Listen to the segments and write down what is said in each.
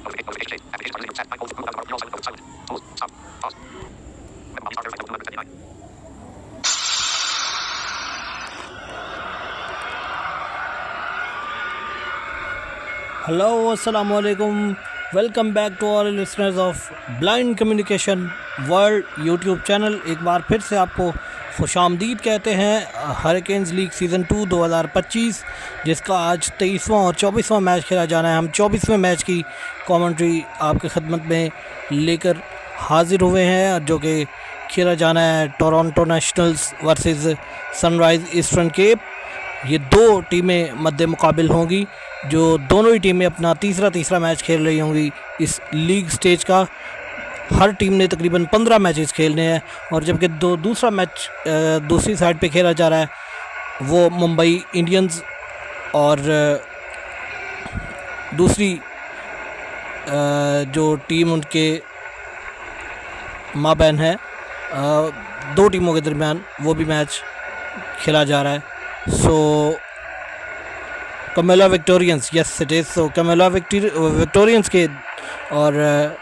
Hello अस्सलाम वालेकुम, welcome back to all listeners of blind communication world YouTube channel. एक बार फिर से आपको खुशामदीद कहते हैं हरिकेन्स लीग सीज़न 2 2025, जिसका आज 23वां और 24वां मैच खेला जाना है। हम 24वें मैच की कमेंट्री आपके खिदमत में लेकर हाजिर हुए हैं, जो कि खेला जाना है Toronto nationals versus sunrise Eastern Cape. ये दो टीमें मद्दे मुकाबिल होंगी, जो दोनों ही टीमें अपना तीसरा मैच खेल रही होंगी इस लीग स्टेज का। हर टीम ने तकरीबन 15 मैचेस खेलने हैं, और जबकि दूसरा मैच दूसरी साइड पे खेला जा रहा है, वो मुंबई इंडियंस और दूसरी जो टीम उनके माबैन है, दो टीमों के दरमियान वो भी मैच खेला जा रहा है। So Comilla Victorians, yes it is, so Comilla Victorians के और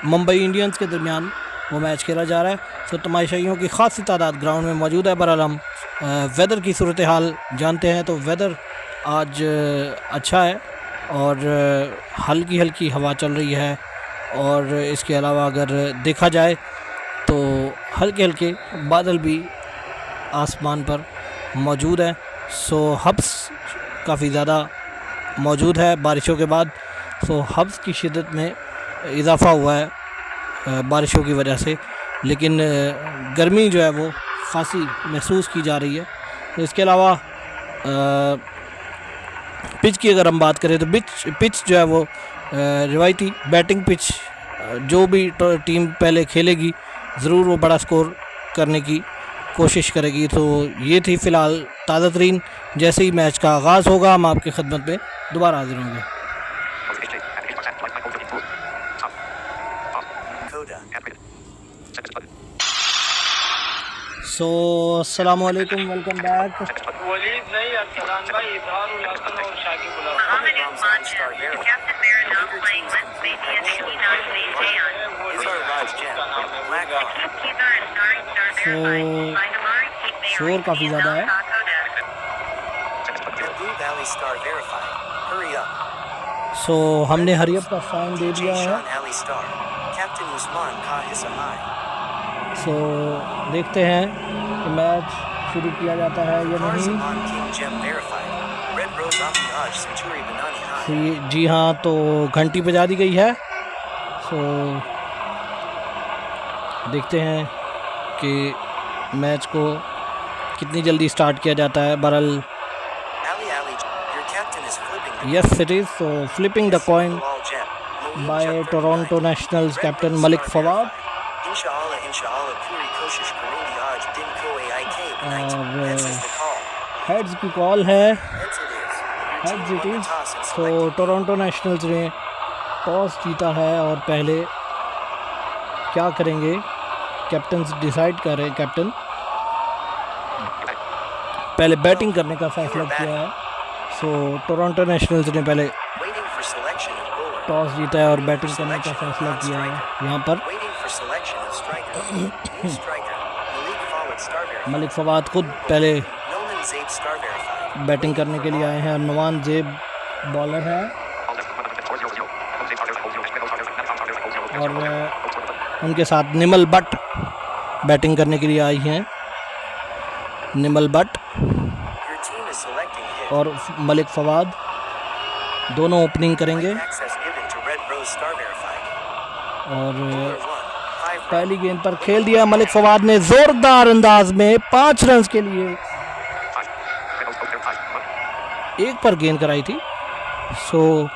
मुंबई इंडियंस के दरमियान वो मैच खेला जा रहा है। सो तमाशाइयों की ख़ासी तादाद ग्राउंड में मौजूद है। बहरहाल हम वेदर की सूरत हाल जानते हैं, तो वेदर आज अच्छा है और हल्की हल्की हवा चल रही है, और इसके अलावा अगर देखा जाए तो हल्के हल्के बादल भी आसमान पर मौजूद है। सो हब्स काफ़ी ज़्यादा मौजूद है बारिशों के बाद। सो हब्स की शिद्दत में इजाफ़ा हुआ है बारिशों की वजह से, लेकिन गर्मी जो है वो खासी महसूस की जा रही है। तो इसके अलावा पिच की अगर हम बात करें तो पिच जो है वो रिवायती बैटिंग पिच, जो भी टीम पहले खेलेगी ज़रूर वो बड़ा स्कोर करने की कोशिश करेगी। तो ये थी फ़िलहाल ताज़ा तरीन। जैसे ही मैच का आगाज़ होगा हम आपकी खिदमत में दोबारा हाजिर होंगे। सो अस्सलाम वालेकुम, वेलकम बैक। शोर काफ़ी ज़्यादा है। सो हमने हरी अप का साइन दे दिया है। सो देखते हैं कि मैच शुरू किया जाता है या नहीं। जी हाँ, तो घंटी बजा दी गई है। सो देखते हैं कि मैच को कितनी जल्दी स्टार्ट किया जाता है। बहरहाल yes it is, so flipping the coin by Toronto Nationals captain Malik Fawad. और हेड्स की कॉल है, heads it is. So Toronto Nationals ने टॉस जीता है और पहले क्या करेंगे कैप्टन डिसाइड कर रहे हैं। कैप्टन पहले बैटिंग करने का फैसला किया है। सो टोरंटो नेशनल्स ने पहले टॉस जीता है और बैटिंग करने का फैसला किया है। यहाँ पर मलिक फवाद खुद पहले बैटिंग करने के लिए आए हैं, और नवान जेब बॉलर है, और उनके साथ निमल बट बैटिंग करने के लिए आई हैं। निमल बट और मलिक फवाद दोनों ओपनिंग करेंगे। और पहली गेंद पर खेल दिया मलिक फवाद ने जोरदार अंदाज में 5 रन के लिए, एक पर गेंद कराई थी। सो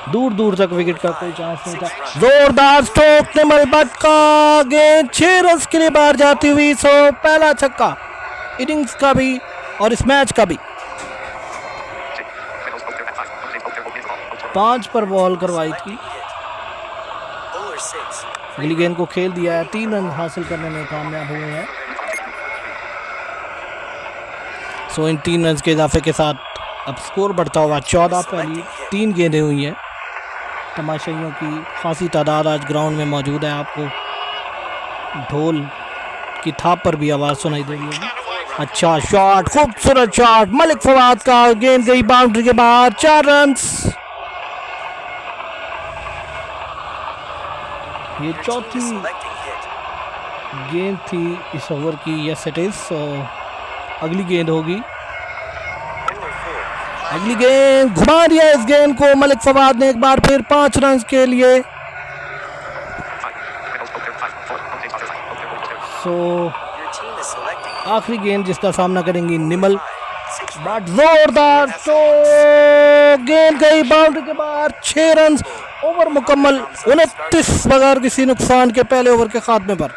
दूर दूर तक विकेट का कोई चांस नहीं था। जोरदार स्ट्रोक निमल बट का, गेंद 6 रन के लिए बाहर जाती हुई। सो पहला छक्का इनिंग्स का भी और इस मैच का भी। 5 पर बॉल करवाई थी, अगली गेंद को खेल दिया है। 3 रन हासिल करने में कामयाब हुए हैं। सो इन 3 रन के इजाफे के साथ अब स्कोर बढ़ता हुआ 14। पहली 3 गेंदें हुई हैं। तमाशाइयों की खासी तादाद आज ग्राउंड में मौजूद है। आपको ढोल की थाप पर भी आवाज़ सुनाई दे रही होगी। अच्छा शॉट, खूबसूरत शॉट मलिक फवाद का, गेंद गई बाउंड्री के बाहर। 4 रन। ये चौथी गेंद थी इस ओवर की। Yes it is. अगली गेंद होगी। अगली गेंद घुमा दिया इस गेंद को मलिक फवाद ने एक बार फिर 5 रन के लिए। आखिरी गेंद जिसका सामना करेंगी निमल, बट जोरदार तो गेंद गई बाउंड्री के बाहर। 6 रन। ओवर मुकम्मल 29 बगैर किसी नुकसान के पहले ओवर के खात्मे पर।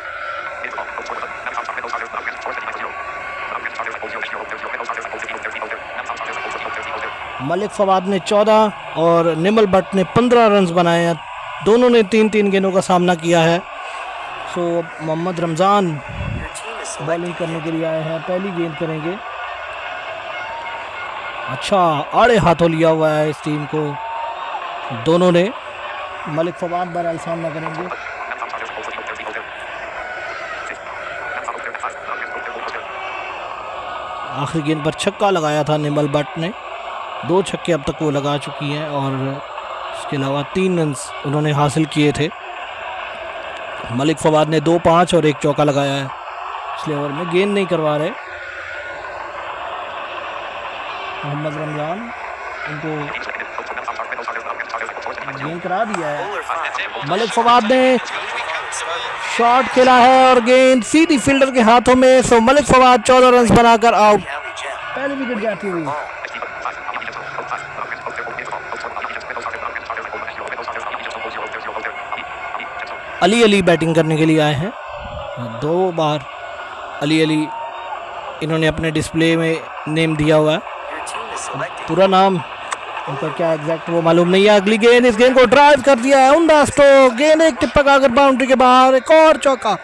मलिक फवाद ने 14 और निमल भट्ट ने 15 रन बनाए हैं। दोनों ने 3-3 गेंदों का सामना किया है। सो मोहम्मद रमज़ान बॉलिंग करने के लिए आए हैं। पहली गेंद करेंगे। अच्छा आड़े हाथों लिया हुआ है इस टीम को दोनों ने। मलिक फवाद बहरहाल सामना करेंगे। आखिरी गेंद पर छक्का लगाया था निमल भट्ट ने। 2 छक्के अब तक वो लगा चुकी हैं और इसके अलावा 3 रन उन्होंने हासिल किए थे। मलिक फवाद ने 2 5 और 1 चौका लगाया है पिछले ओवर में। गेंद नहीं करवा रहे मोहम्मद रमजान, उनको गेंद करा दिया है। मलिक फवाद ने शॉट खेला है और गेंद सीधी फील्डर के हाथों में। सो मलिक फवाद 14 रन बनाकर आउट। पहली विकेट जाती हुई। अली अली बैटिंग करने के लिए आए हैं। 2 बार अली अली इन्होंने अपने डिस्प्ले में नेम दिया हुआ है। पूरा नाम उनका क्या एग्जैक्ट वो मालूम नहीं है। अगली गेंद, इस गेंद को ड्राइव कर दिया है उमदा स्ट्रोक। गेंद एक टिप्पक आकर बाउंड्री के बाहर। एक और चौका।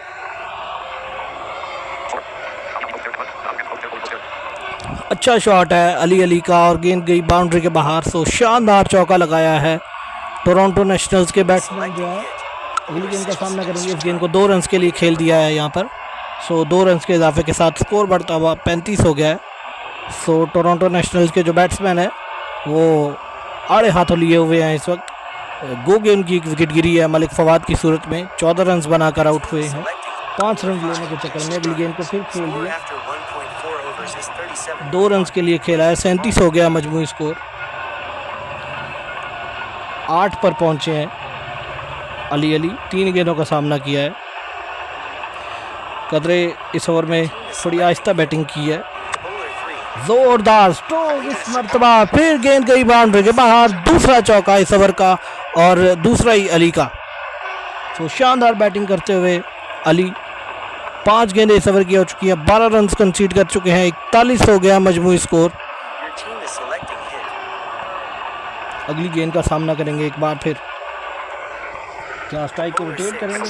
अच्छा शॉट है अली अली का और गेंद गई बाउंड्री के बाहर। सो शानदार चौका लगाया है टोरंटो नेशनल्स के बैट्समैन जो है। अगली गेंद का सामना करेंगे। इस गेंद को 2 रन के लिए खेल दिया है यहाँ पर। सो 2 रन के इजाफे के साथ स्कोर बढ़ता हुआ 35 हो गया है। सो टोरंटो नेशनल्स के जो बैट्समैन है वो आड़े हाथों लिए हुए हैं इस वक्त। गो गेंद की एक विकेट गिरी है मलिक फवाद की सूरत में। 14 रन बनाकर आउट हुए हैं 5 रन लेने के चक्कर में। अगली गेंद को फिर खेल दिया। 2 रन के लिए खेला है। 37 हो गया मजमूई स्कोर। 8 पर पहुंचे हैं अली अली। 3 गेंदों का सामना किया है। कदरे इस ओवर में थोड़ी आहिस्ता बैटिंग की है। जोरदार स्ट्रोक इस मरतबा। फिर गेंद गई बाउंड्री के बाहर। दूसरा चौका इस ओवर का और दूसरा ही अली का। तो शानदार बैटिंग करते हुए अली 5 गेंदें इस ओवर की हो चुकी है। 12 रन कंसीड कर चुके हैं। 41 हो गया मजमूई स्कोर। अगली गेंद का सामना करेंगे एक बार फिर। क्या स्ट्राइक को रोटेट करेंगे।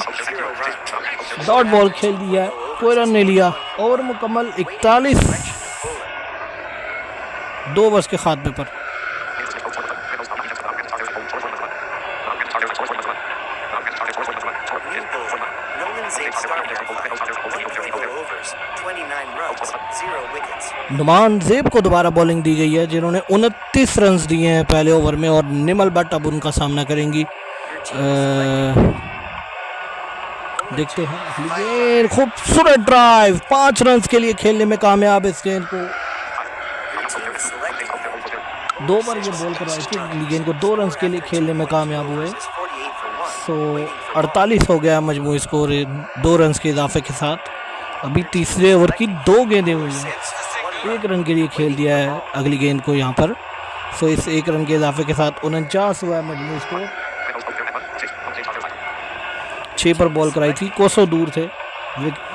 डॉट बॉल खेल दिया है। कोई रन नहीं लिया। ओवर मुकम्मल 41। 2 ओवर्स के खात्मे पर। नुमान ज़ेब को दोबारा बॉलिंग दी गई है जिन्होंने 29 रन दिए हैं पहले ओवर में। और निमल भट्ट अब उनका सामना करेंगी। देखते हैं। खूबसूरत ड्राइव 5 रन के लिए खेलने में कामयाब। इस गेंद को 2 बार ये बॉल करवाई थी। गेंद को 2 रन के लिए खेलने में कामयाब हुए। सो 48 हो गया मजमूई स्कोर 2 रन के इजाफे के साथ। अभी तीसरे ओवर की 2 गेंदें हुई हैं। 1 रन के लिए खेल दिया है अगली गेंद को यहाँ पर। सो इस 1 रन के इजाफे के साथ 49 हुआ है मजमूई स्कोर। 6 पर बॉल कराई थी। कोसों दूर थे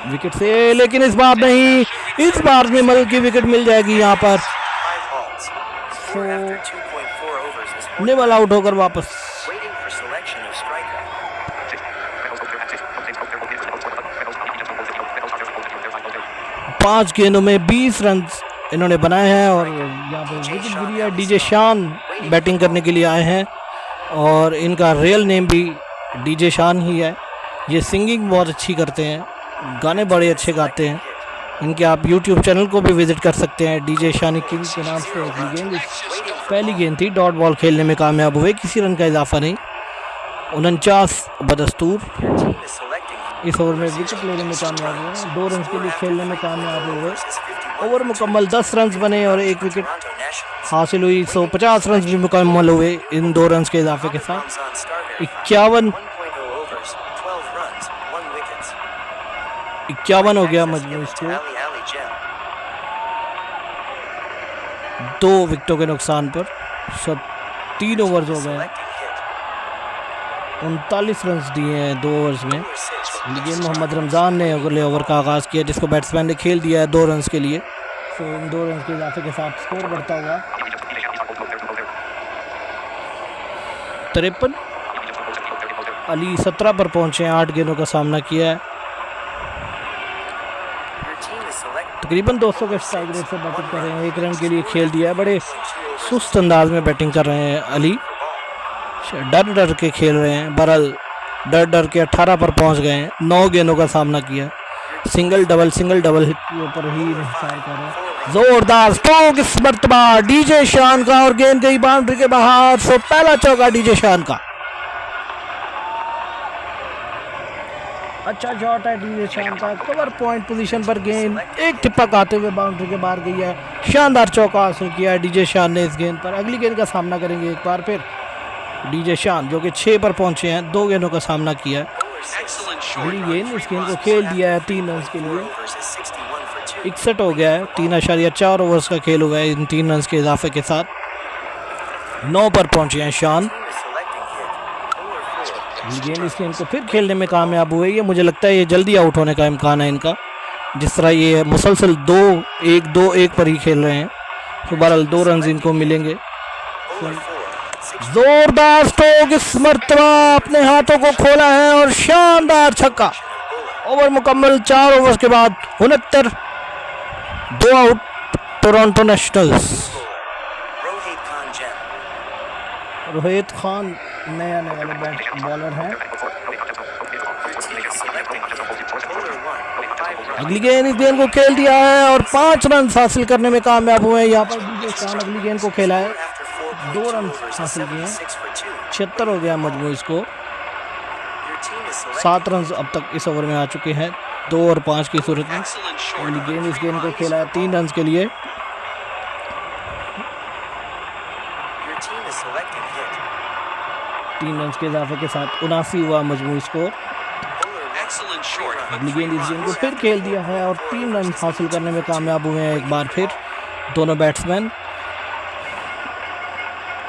विकेट से, लेकिन इस बार नहीं। इस बार निमल की विकेट मिल जाएगी यहाँ पर। निमल आउट होकर वापस। 5 गेंदों में 20 रन इन्होंने बनाए हैं और यहाँ पे विकेट गिरी है। डीजे शान बैटिंग करने के लिए आए हैं और इनका रियल नेम भी डीजे शान ही है। ये सिंगिंग बहुत अच्छी करते हैं, गाने बड़े अच्छे गाते हैं। इनके आप यूट्यूब चैनल को भी विजिट कर सकते हैं। डीजे शानी किंग के नाम से अगली गेंद, पहली गेंद थी, डॉट बॉल खेलने में कामयाब हुए, किसी रन का इजाफा नहीं। 49 बदस्तूर इस ओवर में विकेट लेने में कामयाब हुए, 2 रन के लिए खेलने में कामयाब हुए। ओवर मुकम्मल 10 रन बने और 1 विकेट हासिल हुई। 150 रन भी मुकम्मल हुए इन 2 रन के इजाफे के साथ। 51 हो गया मजमूई स्कोर 2 विकेटों के नुकसान पर। सब 3 ओवर्स हो गए, 39 रन दिए हैं 2 ओवर्स में। लेकिन मोहम्मद रमज़ान ने अगले ओवर का आगाज़ किया, जिसको बैट्समैन ने खेल दिया है 2 रन के लिए। तो इन 2 रन के इजाफे के साथ स्कोर बढ़ता हुआ 53। अली 17 पर पहुंचे हैं, 8 गेंदों का सामना किया है। तकरीबन 200 के स्ट्राइक रेट से बैटिंग कर रहे हैं, 1 रन के लिए खेल दिया है। बड़े सुस्त अंदाज में बैटिंग कर रहे हैं अली, डर डर के खेल रहे हैं। बहरहाल डर डर के 18 पर पहुंच गए हैं, 9 गेंदों का सामना किया। सिंगल डबल हिट के ऊपर ही इंतजार कर रहे हैं। जोरदार स्ट्रोक इस मर्तबा डीजे शान का और गेंद गई बाउंड्री के बाहर। सो पहला चौका डीजे शान का। अच्छा शॉट है डीजे शान का, कवर पॉइंट पोजीशन पर गेंद एक टिप्पा आते हुए बाउंड्री के बाहर गई है। शानदार चौका हासिल किया है डीजे शान ने इस गेंद पर। अगली गेंद का सामना करेंगे एक बार फिर डीजे शान, जो कि 6 पर पहुंचे हैं, 2 गेंदों का सामना किया है। अगली गेंद, इस गेंद को खेल दिया है 3 रन के लिए। 61 हो गया है, 3.4 ओवर्स का खेल हुआ है इन 3 रन के इजाफे के साथ। 9 पर पहुंचे हैं शान। गेंद, इस गेंद को फिर खेलने में कामयाब हुए। ये मुझे लगता है ये जल्दी आउट होने का इम्कान है इनका, जिस तरह ये मुसलसल 2-1 पर ही खेल रहे हैं। तो बहरहाल 2 रन इनको मिलेंगे। जोरदार स्ट्रोक इस मर्तबा अपने हाथों को खोला है और शानदार छक्का। ओवर मुकम्मल 4 ओवर्स के बाद 69, 2 out Toronto nationals. Rohit Khan नए आने वाले बॉलर हैं। अगली गेंद, इस गेंद को खेल दिया है और 5 रन हासिल करने में कामयाब हुए हैं यहाँ पर डीजे शान। अगली गेंद को खेला है, 2 रन हासिल किए हैं। 76 हो गया मजमूई स्कोर। 7 रन अब तक इस ओवर में आ चुके हैं, 2 और 5 की सूरत में। अगली गेंद, इस गेंद को खेला है 3 रन के लिए। 3 रन के इजाफे के साथ 79 हुआ मजमूई स्कोर। अगली गेंद, इस गेंद को फिर खेल दिया है और 3 रन हासिल करने में कामयाब हुए हैं एक बार फिर दोनों बैट्समैन।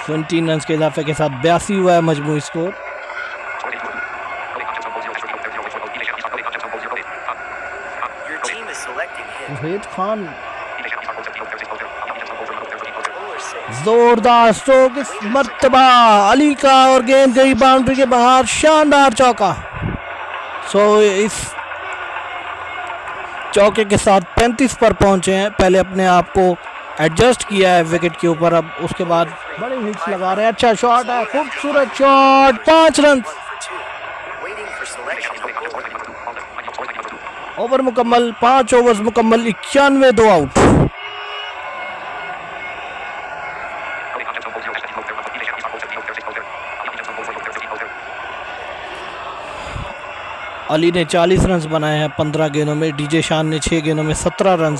20 रन के इजाफे के साथ 82 हुआ है मजमूई स्कोर। रोहित खान, जोरदार स्ट्रोक इस मर्तबा अली का और गेंद गई बाउंड्री के बाहर। शानदार चौका। सो इस चौके के साथ 35 पर पहुंचे हैं। पहले अपने आप को एडजस्ट किया है विकेट के ऊपर, अब उसके बाद बड़े हिट्स लगा रहे हैं। अच्छा शॉट है, खूबसूरत शॉट, 5 रन। ओवर मुकम्मल, 5 ओवर्स मुकम्मल, 91, 2 आउट। अली ने 40 रन बनाए हैं 15 गेंदों में। डीजे शान ने 6 गेंदों में 17 रन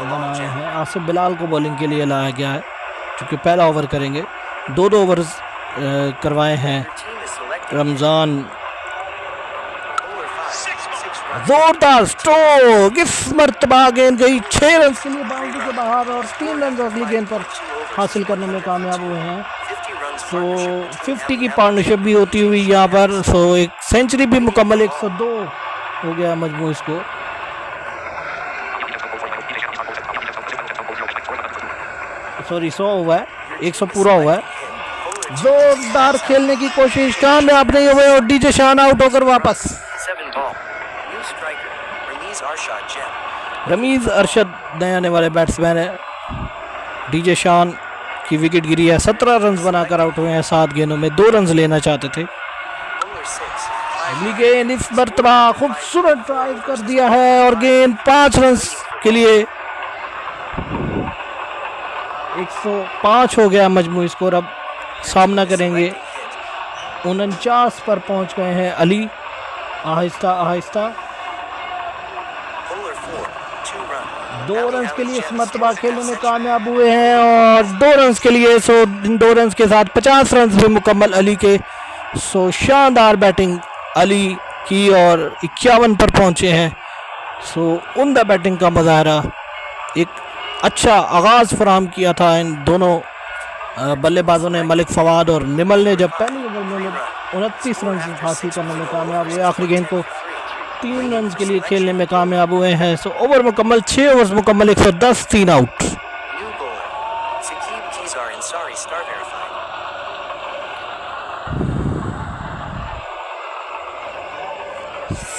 बनाए हैं। आसिफ बिलाल को बॉलिंग के लिए लाया गया है, क्योंकि पहला ओवर करेंगे। 2 ओवर्स करवाए हैं रमज़ान। जोरदार स्ट्रोक इस मर्तबा गेंद गई 6 रन के लिए बाउंड्री के बाहर और 3 रन अगली गेंद पर हासिल करने में कामयाब हुए हैं। सो 50 की पार्टनरशिप भी होती हुई यहाँ पर। सो एक सेंचुरी भी मुकम्मल, 102 हो गया मजमूई स्कोर। सॉरी 100 हुआ है, 100 पूरा हुआ है। जोरदार खेलने की कोशिश, कामयाब नहीं हुए और डीजे शान आउट होकर वापस। रमीज़ अरशद नए आने वाले बैट्समैन है। डीजे शान की विकेट गिरी है, 17 रन बनाकर आउट हुए हैं 7 गेंदों में, 2 रन लेना चाहते थे। अगली गेंद इस मरतबा खूबसूरत ड्राइव कर दिया है और गेंद 5 रन के लिए 105 हो गया मजमूई स्कोर। अब सामना करेंगे 49 पर पहुंच गए हैं अली, आहिस्ता आहिस्ता 2 रन के लिए इस मरतबा खेलने में कामयाब हुए हैं और 2 रन के लिए, सो इन 2 रन के साथ 50 रन भी मुकम्मल अली के। सो शानदार बैटिंग अली की और 51 पर पहुंचे हैं। सो उम्दा बैटिंग का मुजाहरा, एक अच्छा आगाज़ फराहम किया था इन दोनों बल्लेबाजों ने, मलिक फवाद और निमल ने, जब पहली ओवर में 29 रन हासिल करने में कामयाब हुए। आखिरी गेंद को 3 रन के लिए खेलने में कामयाब हुए हैं। सो ओवर मुकम्मल, 6 ओवर मुकम्मल, 110, 3 आउट।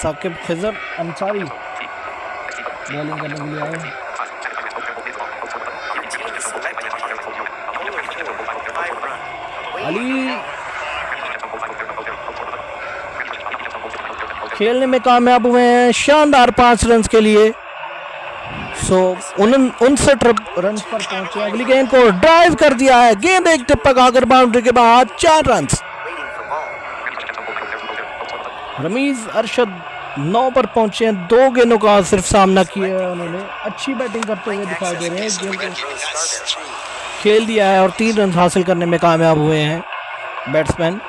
साकिब खिजर अंसारी बॉलिंग करने के लिए आए हैं। अली खेलने में कामयाब हुए हैं, शानदार 5 रन के लिए। सो 59 रन पर पहुंचे। अगली गेंद को ड्राइव कर दिया है, गेंद एक टिप्पा आकर बाउंड्री के बाद 4 रन। रमीज़ अरशद 9 पर पहुंचे हैं, 2 गेंदों का सिर्फ सामना किया है उन्होंने। अच्छी बैटिंग करते हुए दिखाई दे रहे हैं, गेंद को खेल दिया है और 3 रन हासिल करने में कामयाब हुए हैं बैट्समैन।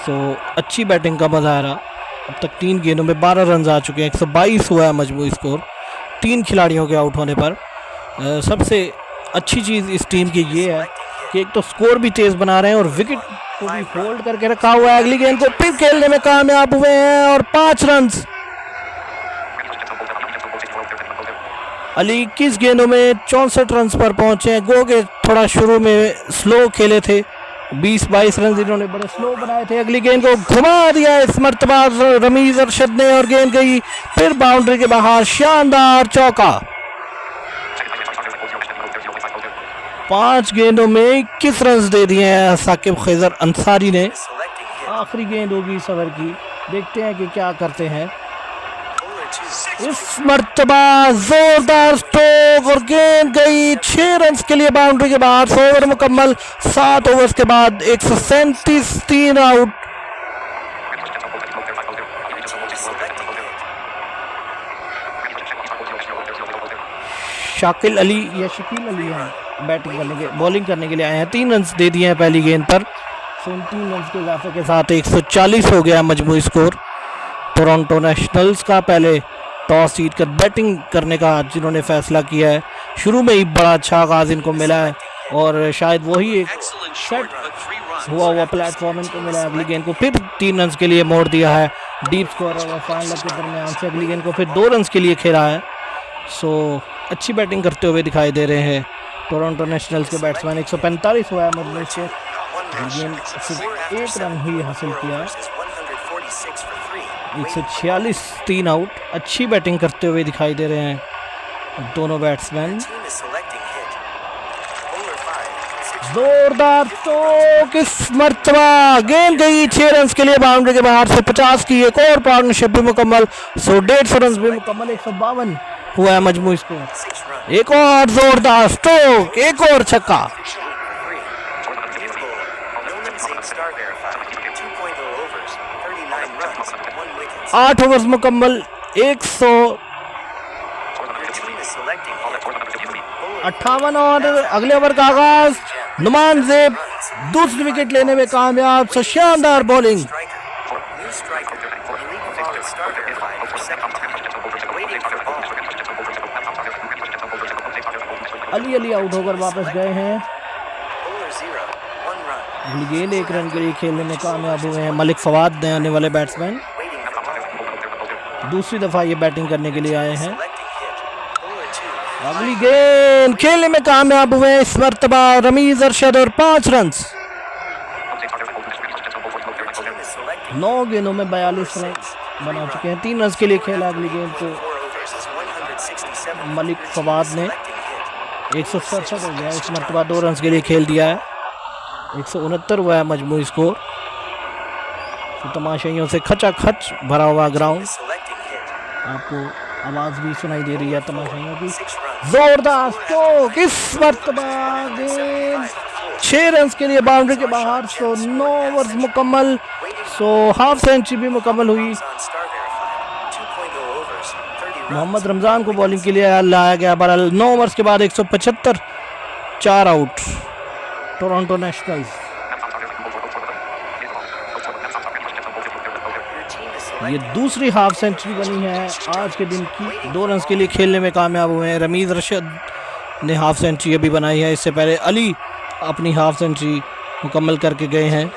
सो अच्छी बैटिंग का मुजाहरा। अब तक 3 गेंदों में 12 रन आ चुके हैं, 122 हुआ है मजमूई स्कोर 3 खिलाड़ियों के आउट होने पर। सबसे अच्छी चीज़ इस टीम की ये है कि एक तो स्कोर भी तेज़ बना रहे हैं और विकेट को भी होल्ड करके रखा हुआ है। अगली गेंद को फिर खेलने में कामयाब हुए हैं और 5 रन। अली 21 गेंदों में 64 रन पर पहुंचे हैं। गो के थोड़ा शुरू में स्लो खेले थे, 20-22 रन इन्होंने बड़े स्लो बनाए थे। अगली गेंद को घुमा दिया इस मरतबा रमीज़ अरशद ने और गेंद गई फिर बाउंड्री के बाहर, शानदार चौका। 5 गेंदों में 21 रन दे दिए हैं साकिब खिजर अंसारी ने। आखिरी गेंद होगी इस ओवर की, देखते हैं कि क्या करते हैं। इस मरतबा जोरदार स्ट्रोक और गेंद गई 6 रन के लिए बाउंड्री के बाहर। 100 ओवर मुकम्मल, 7 ओवर के बाद 137, 3 आउट। शाकिल अली या शकील अली हैं बैटिंग करने के, बॉलिंग करने के लिए आए हैं। 3 रन दे दिए हैं पहली गेंद पर। 3 रन के इजाफे के साथ 140 हो गया मजमूई स्कोर। टोरंटो नेशनल्स का पहले टॉस जीत कर बैटिंग करने का जिन्होंने फैसला किया है, शुरू में ही बड़ा अच्छा आगाज इनको मिला है और शायद वही एक सेट हुआ प्लेटफॉर्म इनको मिला है। अगली गेंद को फिर 3 रन के लिए मोड़ दिया है डीप स्कोर और फाइनल के दरमियान से। अगली गेंद को फिर 2 रन के लिए खेला है। सो अच्छी बैटिंग करते हुए दिखाई दे रहे हैं टोरंटो नेशनल्स के बैट्समैन। 145 हुआ है मजमूई से, गेंद सिर्फ 1 रन ही हासिल किया है। 146, 3 आउट। अच्छी बैटिंग करते हुए दिखाई दे रहे हैं दोनों बैट्समैन। जोरदार चौक इस मरतबा, गेंद गई 6 रन के लिए बाउंड्री के बाहर से। 50 की एक और पार्टनरशिप भी मुकम्मल। 150 रन भी मुकम्मल। 152 हुआ है मजमूई स्कोर। एक और जोरदार स्ट्रोक, एक और छक्का। 8 ओवर मुकम्मल, 158 और अगले ओवर का आगाज। नुमान ज़ेब दूसरी विकेट लेने में कामयाब। सो शानदार बॉलिंग। अली आउट होकर वापस गए हैं। गेंद 1 रन के लिए खेलने में कामयाब हुए हैं मलिक फवाद नए आने वाले बैट्समैन। दूसरी दफा ये बैटिंग करने के लिए आए हैं। अगली गेंद खेलने में कामयाब हुए इस मरतबा रमीज़ अरशद और 5 रन। 9 गेंदों में 42 रन बना चुके हैं। 3 रन के लिए खेला। अगली गेंद को मलिक फवाद ने 167 हो गया, इस मरतबा 2 रन के लिए खेल दिया है। 169 हुआ है मजमूई स्कोर। तो तमाशाइयों से खचा खच भरा हुआ ग्राउंड, आपको आवाज़ भी सुनाई दे रही है तमाशाइयों की। जोरदार स्ट्रोक, इस मरतबा गेंद 6 रन के लिए बाउंड्री के बाहर। 9 ओवर्स मुकम्मल, हाफ सेंचुरी भी मुकम्मल हुई। मोहम्मद रमज़ान को बॉलिंग के लिए लाया गया। बहरहाल 9 ओवर्स के बाद 175, 4 आउट टोरंटो नेशनल्स। ये दूसरी हाफ सेंचुरी बनी है आज के दिन की। 2 रन के लिए खेलने में कामयाब हुए हैं। रमीज़ अरशद ने हाफ सेंचुरी अभी बनाई है, इससे पहले अली अपनी हाफ सेंचुरी मुकम्मल करके गए हैं।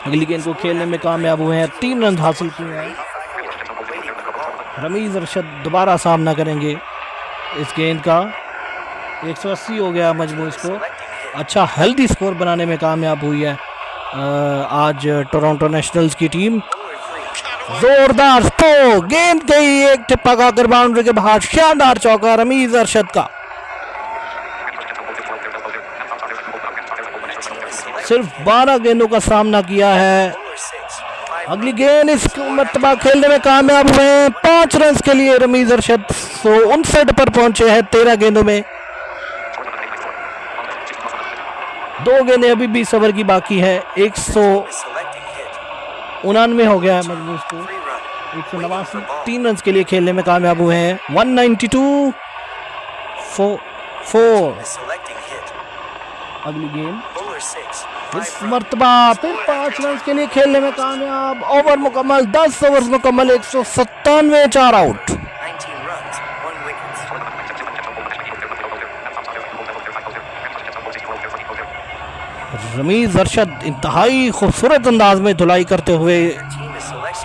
अगली गेंद को खेलने में कामयाब हुए हैं, 3 रन हासिल किए हैं। रमीज़ अरशद दोबारा सामना करेंगे इस गेंद का। 180 हो गया मजमूई स्कोर। अच्छा हेल्दी स्कोर बनाने में कामयाब हुई है आज टोरंटो नेशनल्स की टीम। जोरदार स्ट्रोक, गेंद गई एक टिप्पा का कर बाउंड्री के बाहर। शानदार चौका रमीज़ अरशद का। सिर्फ 12 गेंदों का सामना किया है। अगली गेंद इस मरतबा खेलने में कामयाब हुए हैं। 5 रन के लिए रमीज़ अरशद 159 पर पहुंचे हैं 13 गेंदों में। 2 गेंदें अभी भी 20 ओवर की बाकी है। 199 हो गया है मजबूत स्कोर। 189, 3 रन के लिए खेलने में कामयाब हुए हैं। 192 4। अगली गेंद इस मरतबा फिर 5 रन के लिए खेलने में कामयाब। ओवर मुकम्मल, 10 ओवर मुकम्मल, 197, 4 आउट। रमीज़ अरशद इंतहाई खूबसूरत अंदाज में धुलाई करते हुए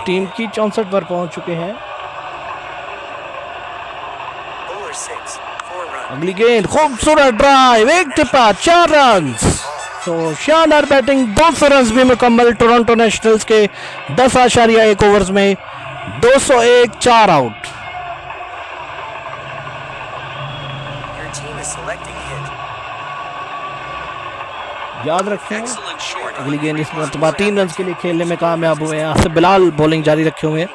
टीम की 64 पर पहुंच चुके हैं। अगली गेंद खूबसूरत ड्राइव, एक टिप्पा, 4 रन। शानदार बैटिंग, 200 रन भी मुकम्मल टोरंटो नेशनल्स के 10.1 ओवर्स में। 201, 4 आउट। याद रखें अगली गेंद इस मरतबा 3 रन के लिए खेलने में कामयाब हुए हैं। आसिफ बिलाल बॉलिंग जारी रखे हुए हैं।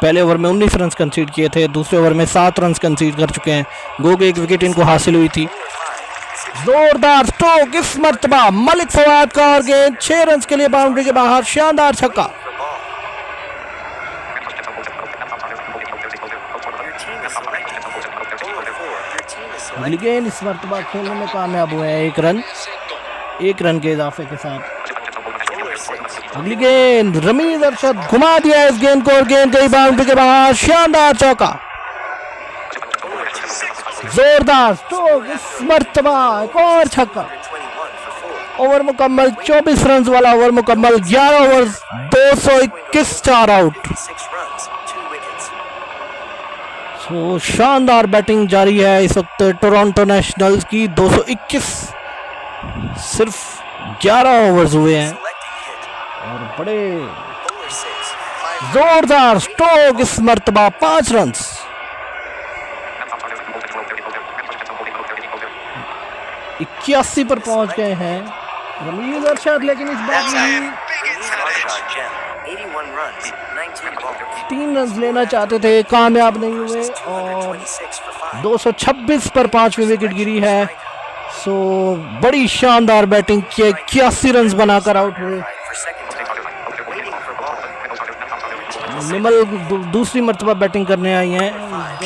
पहले ओवर में 19 रन कंसीड किए थे, दूसरे ओवर में 7 रन कंसीड कर चुके हैं। गो के 1 विकेट इनको हासिल हुई थी। जोरदार स्ट्रोक, इस मरतबा मलिक फवाद का और गेंद 6 रन के लिए बाउंड्री के बाहर। शानदार छक्का। अगली गेंद इस मरतबा खेलने में कामयाब हुए हैं। 1 रन के इजाफे के साथ। अगली गेंद रमीज़ अरशद घुमा दिया इस गेंद को और गेंद गई बाउंड्री के बाहर। शानदार चौका। जोरदार स्ट्रोक, इस मरतबा एक और छक्का। ओवर मुकम्मल, 24 रन वाला ओवर मुकम्मल। 11 ओवर, 221, 4 आउट। शानदार बैटिंग जारी है इस वक्त टोरंटो नेशनल्स की। 221, सिर्फ 11 ओवर्स हुए हैं और बड़े जोरदार स्ट्रोक, इस मरतबा 5 रन। 81 पर पहुंच गए हैं रमीज़ अरशद, लेकिन इस बार 3 रन लेना चाहते थे, कामयाब नहीं हुए और 226 पर 5वीं विकेट गिरी है। बड़ी शानदार बैटिंग की, 81 रन बनाकर आउट हुए। निमल दूसरी मरतबा बैटिंग करने आई हैं,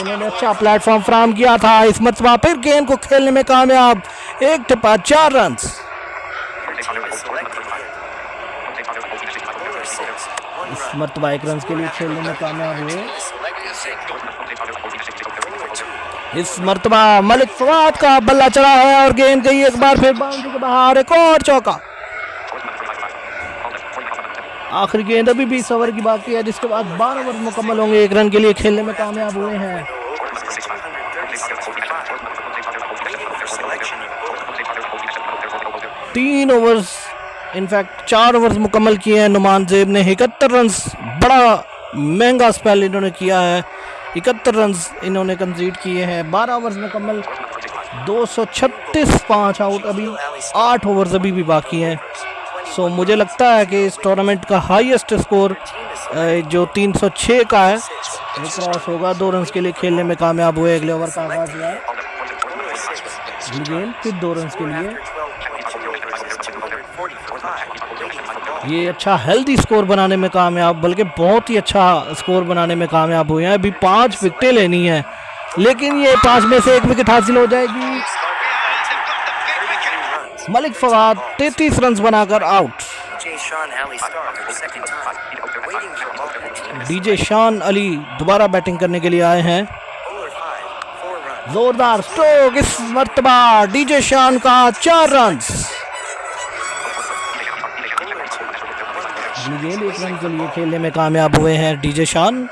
उन्होंने अच्छा प्लेटफॉर्म फराहम किया था। इस मरतबा फिर गेंद को खेलने में कामयाब। 1 टिप्पा, 4 रन। इस मरतबा 1 रन के लिए खेलने में कामयाब हुए। इस मरतबा मलिक फवाद का बल्ला चला है और गेंद गई एक बार फिर बाउंड्री के बाहर। एक और चौका। आखिरी गेंद अभी 20 ओवर की बाकी है, जिसके बाद 12 ओवर मुकम्मल होंगे। 1 रन के लिए खेलने में कामयाब हुए हैं। 3 ओवर्स, इनफैक्ट 4 ओवर्स मुकम्मल किए हैं नुमान ज़ेब ने। 71 रन, बड़ा महंगा स्पेल इन्होंने किया है 71 रन इन्होंने कंसीड किए हैं। 12 ओवर्स मुकम्मल, 236, 5 आउट। अभी 8 ओवर्स अभी भी बाकी हैं। सो मुझे लगता है कि इस टूर्नामेंट का हाईएस्ट स्कोर जो 306 का है वो क्रॉस होगा। 2 रन के लिए खेलने में कामयाब हुए। अगले ओवर का आगाज हुआ है। गेंद फिर 2 रन के लिए। ये अच्छा हेल्दी स्कोर बनाने में कामयाब, बल्कि बहुत ही अच्छा स्कोर बनाने में कामयाब हुए हैं। अभी 5 विकेटें लेनी है, लेकिन ये 5 में से 1 विकेट हासिल हो जाएगी। मलिक फवाद 33 रन बनाकर आउट। डीजे शान अली दोबारा बैटिंग करने के लिए आए हैं। जोरदार स्ट्रोक इस मर्तबा डीजे शान का 4 रन। गेंद 1 रन के लिए खेलने में कामयाब हुए हैं डीजे शान।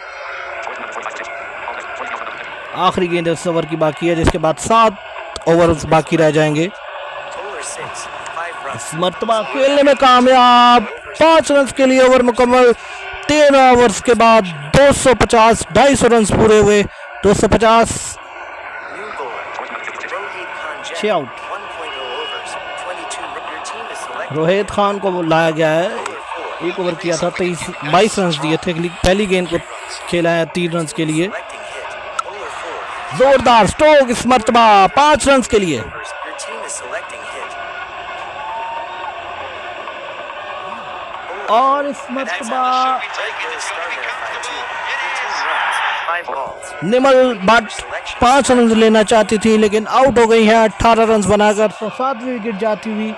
आखिरी गेंद इस ओवर की बाकी है, जिसके बाद 7 ओवर बाकी रह जाएंगे। इस मर्तबा खेलने में कामयाब, 5 रन के लिए ओवर मुकम्मल। 13 ओवर्स के बाद 250, 250 रन पूरे हुए। 250, 6 आउट। रोहित खान को लाया गया है। 1 ओवर किया था, 22 रन दिए थे। पहली गेंद को खेला है 3 रन के लिए। जोरदार स्ट्रोक इस मर्तबा 5 रन के लिए। और इस मर्तबा निमल भट्ट 5 रन लेना चाहती थी, लेकिन आउट हो गई है 18 रन बनाकर। तो 7वीं विकेट जाती हुई।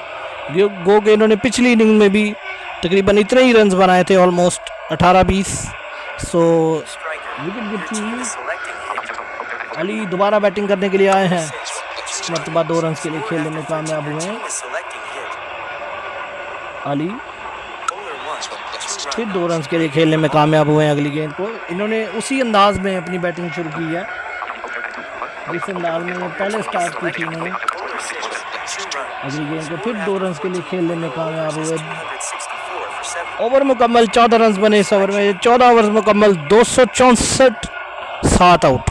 गो के इन्होंने पिछली इनिंग में भी तकरीबन इतने ही रन बनाए थे, ऑलमोस्ट 18-20। सो विकेट गिरती हुई। अली दोबारा बैटिंग करने के लिए आए हैं। इस मर्तबा 2 रन के लिए खेलने में कामयाब हुए हैं। अली फिर 2 रन के लिए खेलने में कामयाब हुए हैं। अगली गेंद को इन्होंने उसी अंदाज में अपनी बैटिंग शुरू की है, जिस अंदाज में पहले स्टार्ट की थी इन्होंने। अगली गेंद को फिर 2 रन के लिए खेलने में कामयाब हुए। ओवर मुकम्मल 14 रन बने इस ओवर में। 14 ओवर मुकम्मल, 264, 7 आउट।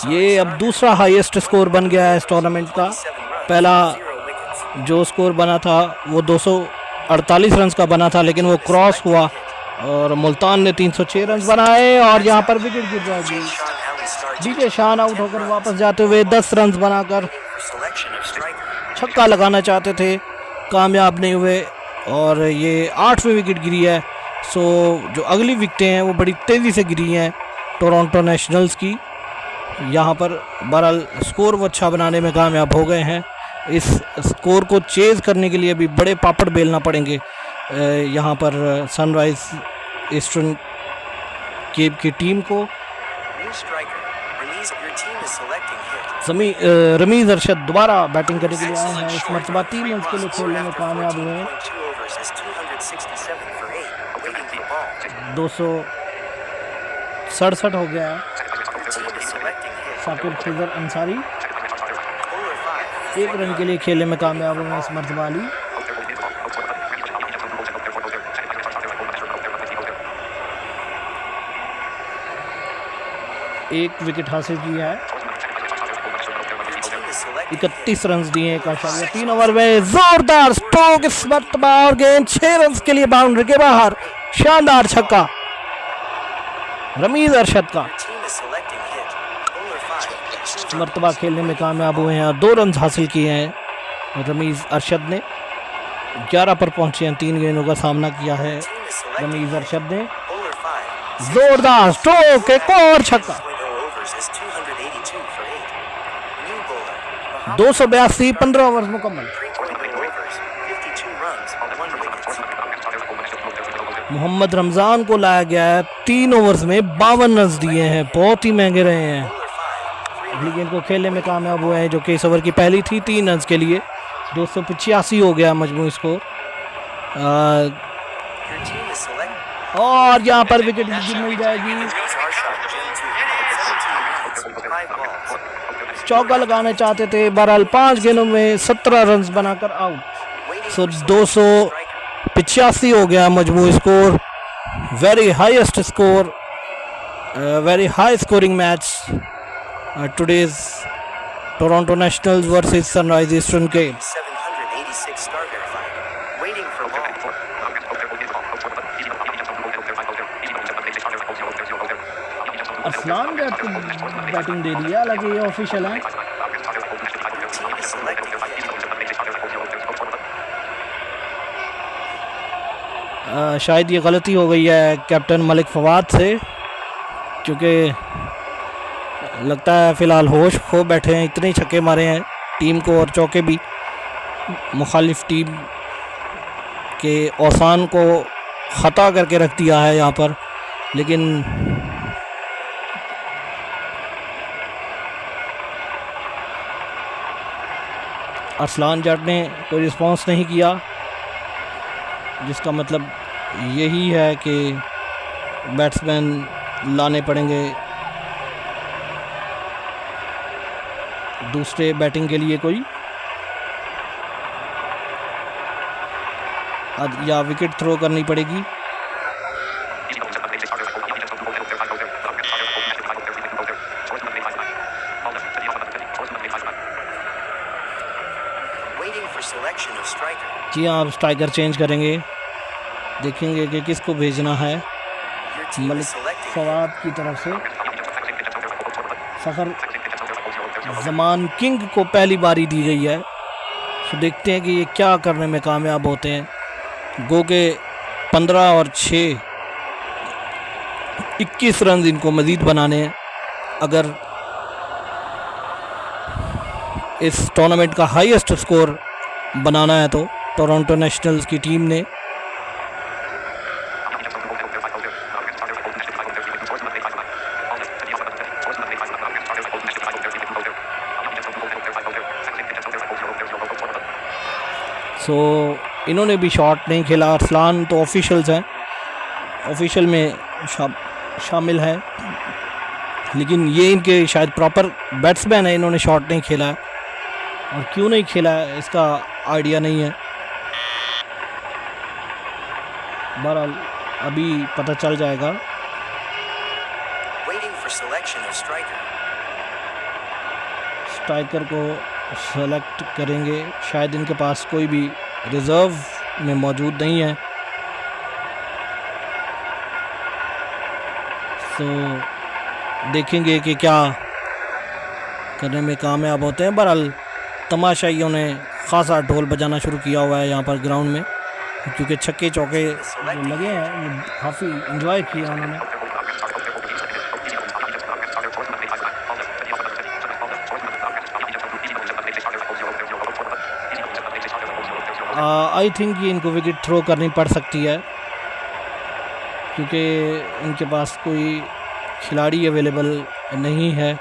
ये अब दूसरा हाईएस्ट स्कोर बन गया है इस टूर्नामेंट का। पहला जो स्कोर बना था वो 248 रन का बना था, लेकिन वो क्रॉस हुआ और मुल्तान ने 306 रन बनाए और यहाँ पर विकेट गिर जाएगी। डीजे शान आउट होकर वापस जाते हुए 10 रन बनाकर छक्का लगाना चाहते थे, कामयाब नहीं हुए और ये 8वीं विकेट गिरी है। सो जो अगली विकेटें हैं वो बड़ी तेज़ी से गिरी हैं टोरंटो नेशनल्स की। यहाँ पर बहरहाल स्कोर वो अच्छा बनाने में कामयाब हो गए हैं। इस स्कोर को चेज़ करने के लिए भी बड़े पापड़ बेलना पड़ेंगे यहाँ पर सनराइज ईस्टर्न केप की टीम को। रमीज़ अरशद दोबारा बैटिंग करने के लिए आए हैं। इस मरतबा 3 रन के लिए खेलने में कामयाब हुए हैं। 267 हो गया है। साकिब खिजर अंसारी 1 रन के लिए खेलने में कामयाब हुए हैं इस मरतबा। अली एक विकेट हासिल किया है। 31 रन दिए एक आशारिया 3 ओवर में। जोरदार स्ट्रोक इस मरतबा और गेंद 6 रन के लिए बाउंड्री के बाहर। शानदार छक्का रमीज अरशद का। मरतबा खेलने में कामयाब हुए हैं और 2 रन हासिल किए हैं रमीज अरशद ने। 11 पर पहुंचे हैं। 3 गेंदों का सामना किया है रमीज अरशद ने। जोरदार स्ट्रोक एक और छक्का। 282, 15 ओवर मुकम्मल। मोहम्मद रमजान को लाया गया है। 3 ओवर्स में 52 रन दिए हैं, बहुत ही महंगे रहे हैं। अगली गेंद को खेलने में कामयाब हुए हैं जो कि इस ओवर की पहली थी। 3 रन के लिए 285 हो गया मजमूई स्कोर। और यहाँ पर विकेट मिल जाएगी। चौका लगाना चाहते थे, बहरहाल 5 गेंदों में 17 रन बनाकर आउट। सो 285 हो गया मजमूई score. very highest score, very high scoring match. Today's Toronto Nationals versus Sunrise Eastern Cape. 786 star verified. Waiting for ball. Aslan ने आपको बैटिंग दे दिया, हालांकि ये ऑफिशियल है. Team is selected. शायद ये गलती हो गई है कैप्टन मलिक फवाद से, क्योंकि लगता है फ़िलहाल होश खो बैठे हैं. इतने छक्के मारे हैं टीम को और चौके भी. मुखालिफ टीम के औसान को ख़ता करके रख दिया है यहाँ पर. लेकिन अरसलान जट ने कोई रिस्पांस नहीं किया, जिसका मतलब यही है कि बैट्समैन लाने पड़ेंगे दूसरे बैटिंग के लिए कोई, या विकेट थ्रो करनी पड़ेगी. Waiting for selection of striker. जी हाँ, आप स्ट्राइकर चेंज करेंगे. देखेंगे कि किसको भेजना है. Your team Malik is selected. Fawad की तरफ से फ़खर जमान किंग को पहली बारी दी गई है. तो देखते हैं कि ये क्या करने में कामयाब होते हैं. गो के 15 और 6 21 रन इनको मज़ीद बनाने हैं अगर इस टूर्नामेंट का हाईएस्ट स्कोर बनाना है तो टोरंटो नेशनल्स की टीम ने. सो इन्होंने भी शॉट नहीं खेला. अरसलान तो ऑफिशियल्स हैं, ऑफिशियल में शामिल है, लेकिन ये इनके शायद प्रॉपर बैट्समैन है. इन्होंने शॉट नहीं खेला है, और क्यों नहीं खेला है इसका आइडिया नहीं है. बहरहाल अभी पता चल जाएगा. Waiting for selection of striker. Striker को सेलेक्ट करेंगे. शायद इनके पास कोई भी रिज़र्व में मौजूद नहीं है. तो देखेंगे कि क्या करने में कामयाब होते हैं. बहरहाल तमाशाइयों ने ख़ासा ढोल बजाना शुरू किया हुआ है यहाँ पर ग्राउंड में, क्योंकि छक्के चौके जो लगे हैं वो काफ़ी इंजॉय किया उन्होंने. आई थिंक ये इनको विकेट थ्रो करनी पड़ सकती है, क्योंकि इनके पास कोई खिलाड़ी अवेलेबल नहीं है.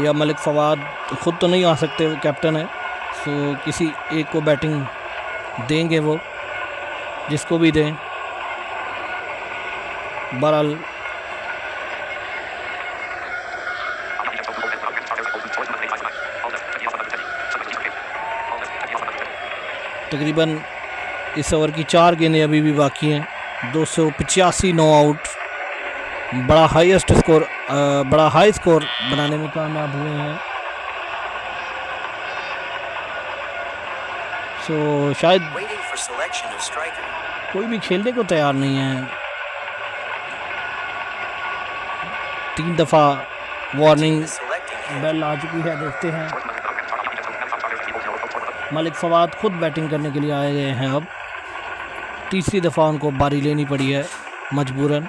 या मलिक फवाद ख़ुद तो नहीं आ सकते, वो कैप्टन है. सो किसी एक को बैटिंग देंगे, वो जिसको भी दें. बहरहाल तकरीबन इस ओवर की 4 गेंदें अभी भी बाकी हैं. 285 नो आउट. बड़ा हाईएस्ट स्कोर, बड़ा हाई स्कोर बनाने में कामयाब हुए हैं. सो शायद Waiting for selection of striker. कोई भी खेलने को तैयार नहीं है. 3 दफ़ा वार्निंग Selecting him. बेल आ चुकी है. देखते हैं. मलिक फवाद खुद बैटिंग करने के लिए आए गए हैं. अब तीसरी दफ़ा उनको बारी लेनी पड़ी है मजबूरन.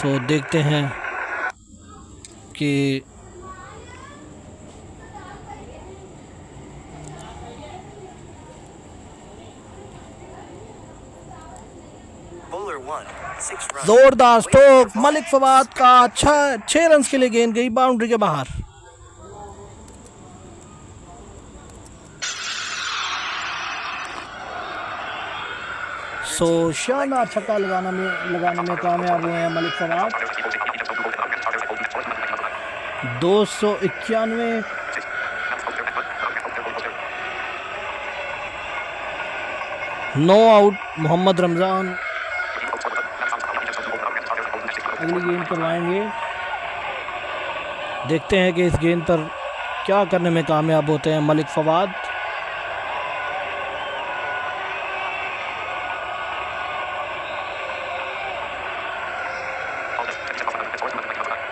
सो देखते हैं कि Bowler 1, 6 runs. जोरदार Waiting stroke for ball. Malik Fawad का. 6 रन के लिए गेंद गई बाउंड्री के बाहर. सो शानदार छक्का लगाने में कामयाब हुए हैं मलिक फवाद. 291 not out Mohammad Ramzan. अगली गेंद करवाएंगे। देखते हैं कि इस गेंद पर क्या करने में कामयाब होते हैं Malik Fawad.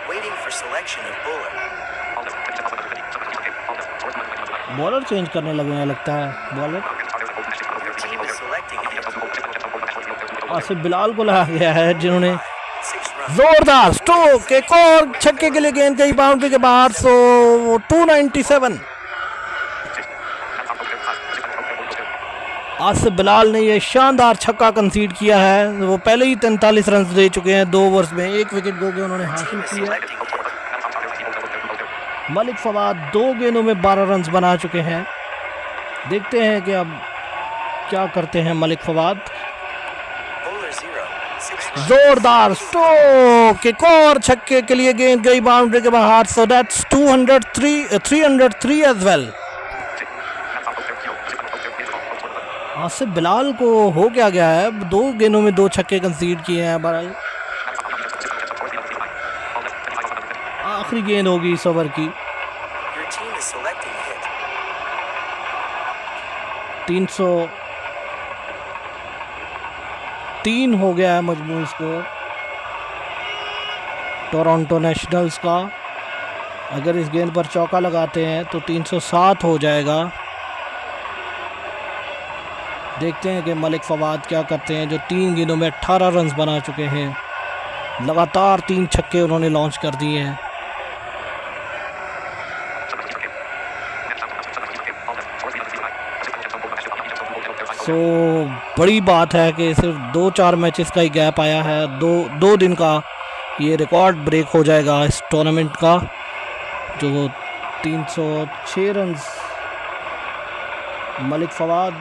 Waiting for selection of bowler. Bowler change करने लगे हैं लगता है। Bowler Your team is selecting a hit. Asif Bilal को लाया गया है, जिन्होंने 6 runs. जोरदार स्ट्रोक, एक और छक्के के लिए गेंद गई बाउंड्री के बाहर। सो 297। आसिफ बिलाल ने ये शानदार छक्का कंसीड किया है। वो पहले ही 43 रन दे चुके हैं 2 ओवर्स में। 1 विकेट गो के उन्होंने हासिल किया। Selecting a hit. Malik Fawad 2 गेंदों में 12 रन बना चुके हैं। देखते हैं कि अब क्या करते हैं मलिक फवाद। Bowler 0. 6 runs. जोरदार स्ट्रोक, एक और छक्के के लिए गेंद गई बाउंड्री के बाहर। So that's 303 as well. Asif Bilal को हो क्या गया है, 2 गेंदों में 2 छक्के कंसीड किए हैं। बहरहाल आखिरी गेंद होगी इस ओवर की। Your team is selecting a hit. 303 हो गया है मजमूई स्कोर टोरंटो नेशनल्स का। अगर इस गेंद पर चौका लगाते हैं तो 307 हो जाएगा। देखते हैं कि मलिक फवाद क्या करते हैं, जो 3 गेंदों में 18 रन बना चुके हैं। लगातार 3 छक्के उन्होंने लॉन्च कर दिए हैं। सो बड़ी बात है कि सिर्फ 2-4 मैचेस का ही गैप आया है। दो दिन का ये रिकॉर्ड ब्रेक हो जाएगा इस टूर्नामेंट का, जो 306 रन मलिक फवाद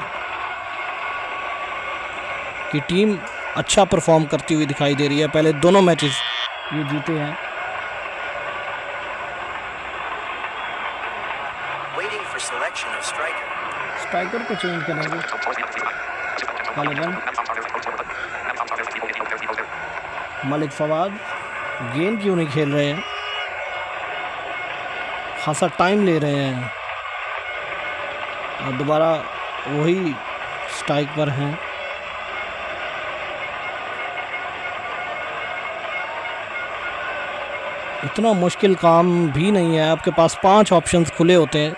की टीम अच्छा परफॉर्म करती हुई दिखाई दे रही है। पहले दोनों मैचेस ये जीते हैं। Waiting for selection of striker. Striker को चेंज करेंगे। कालेबन मलिक फवाद गेंद क्यों नहीं खेल रहे हैं, खासा टाइम ले रहे हैं और दोबारा वही स्ट्राइक पर हैं। इतना मुश्किल काम भी नहीं है, आपके पास 5 ऑप्शंस खुले होते हैं।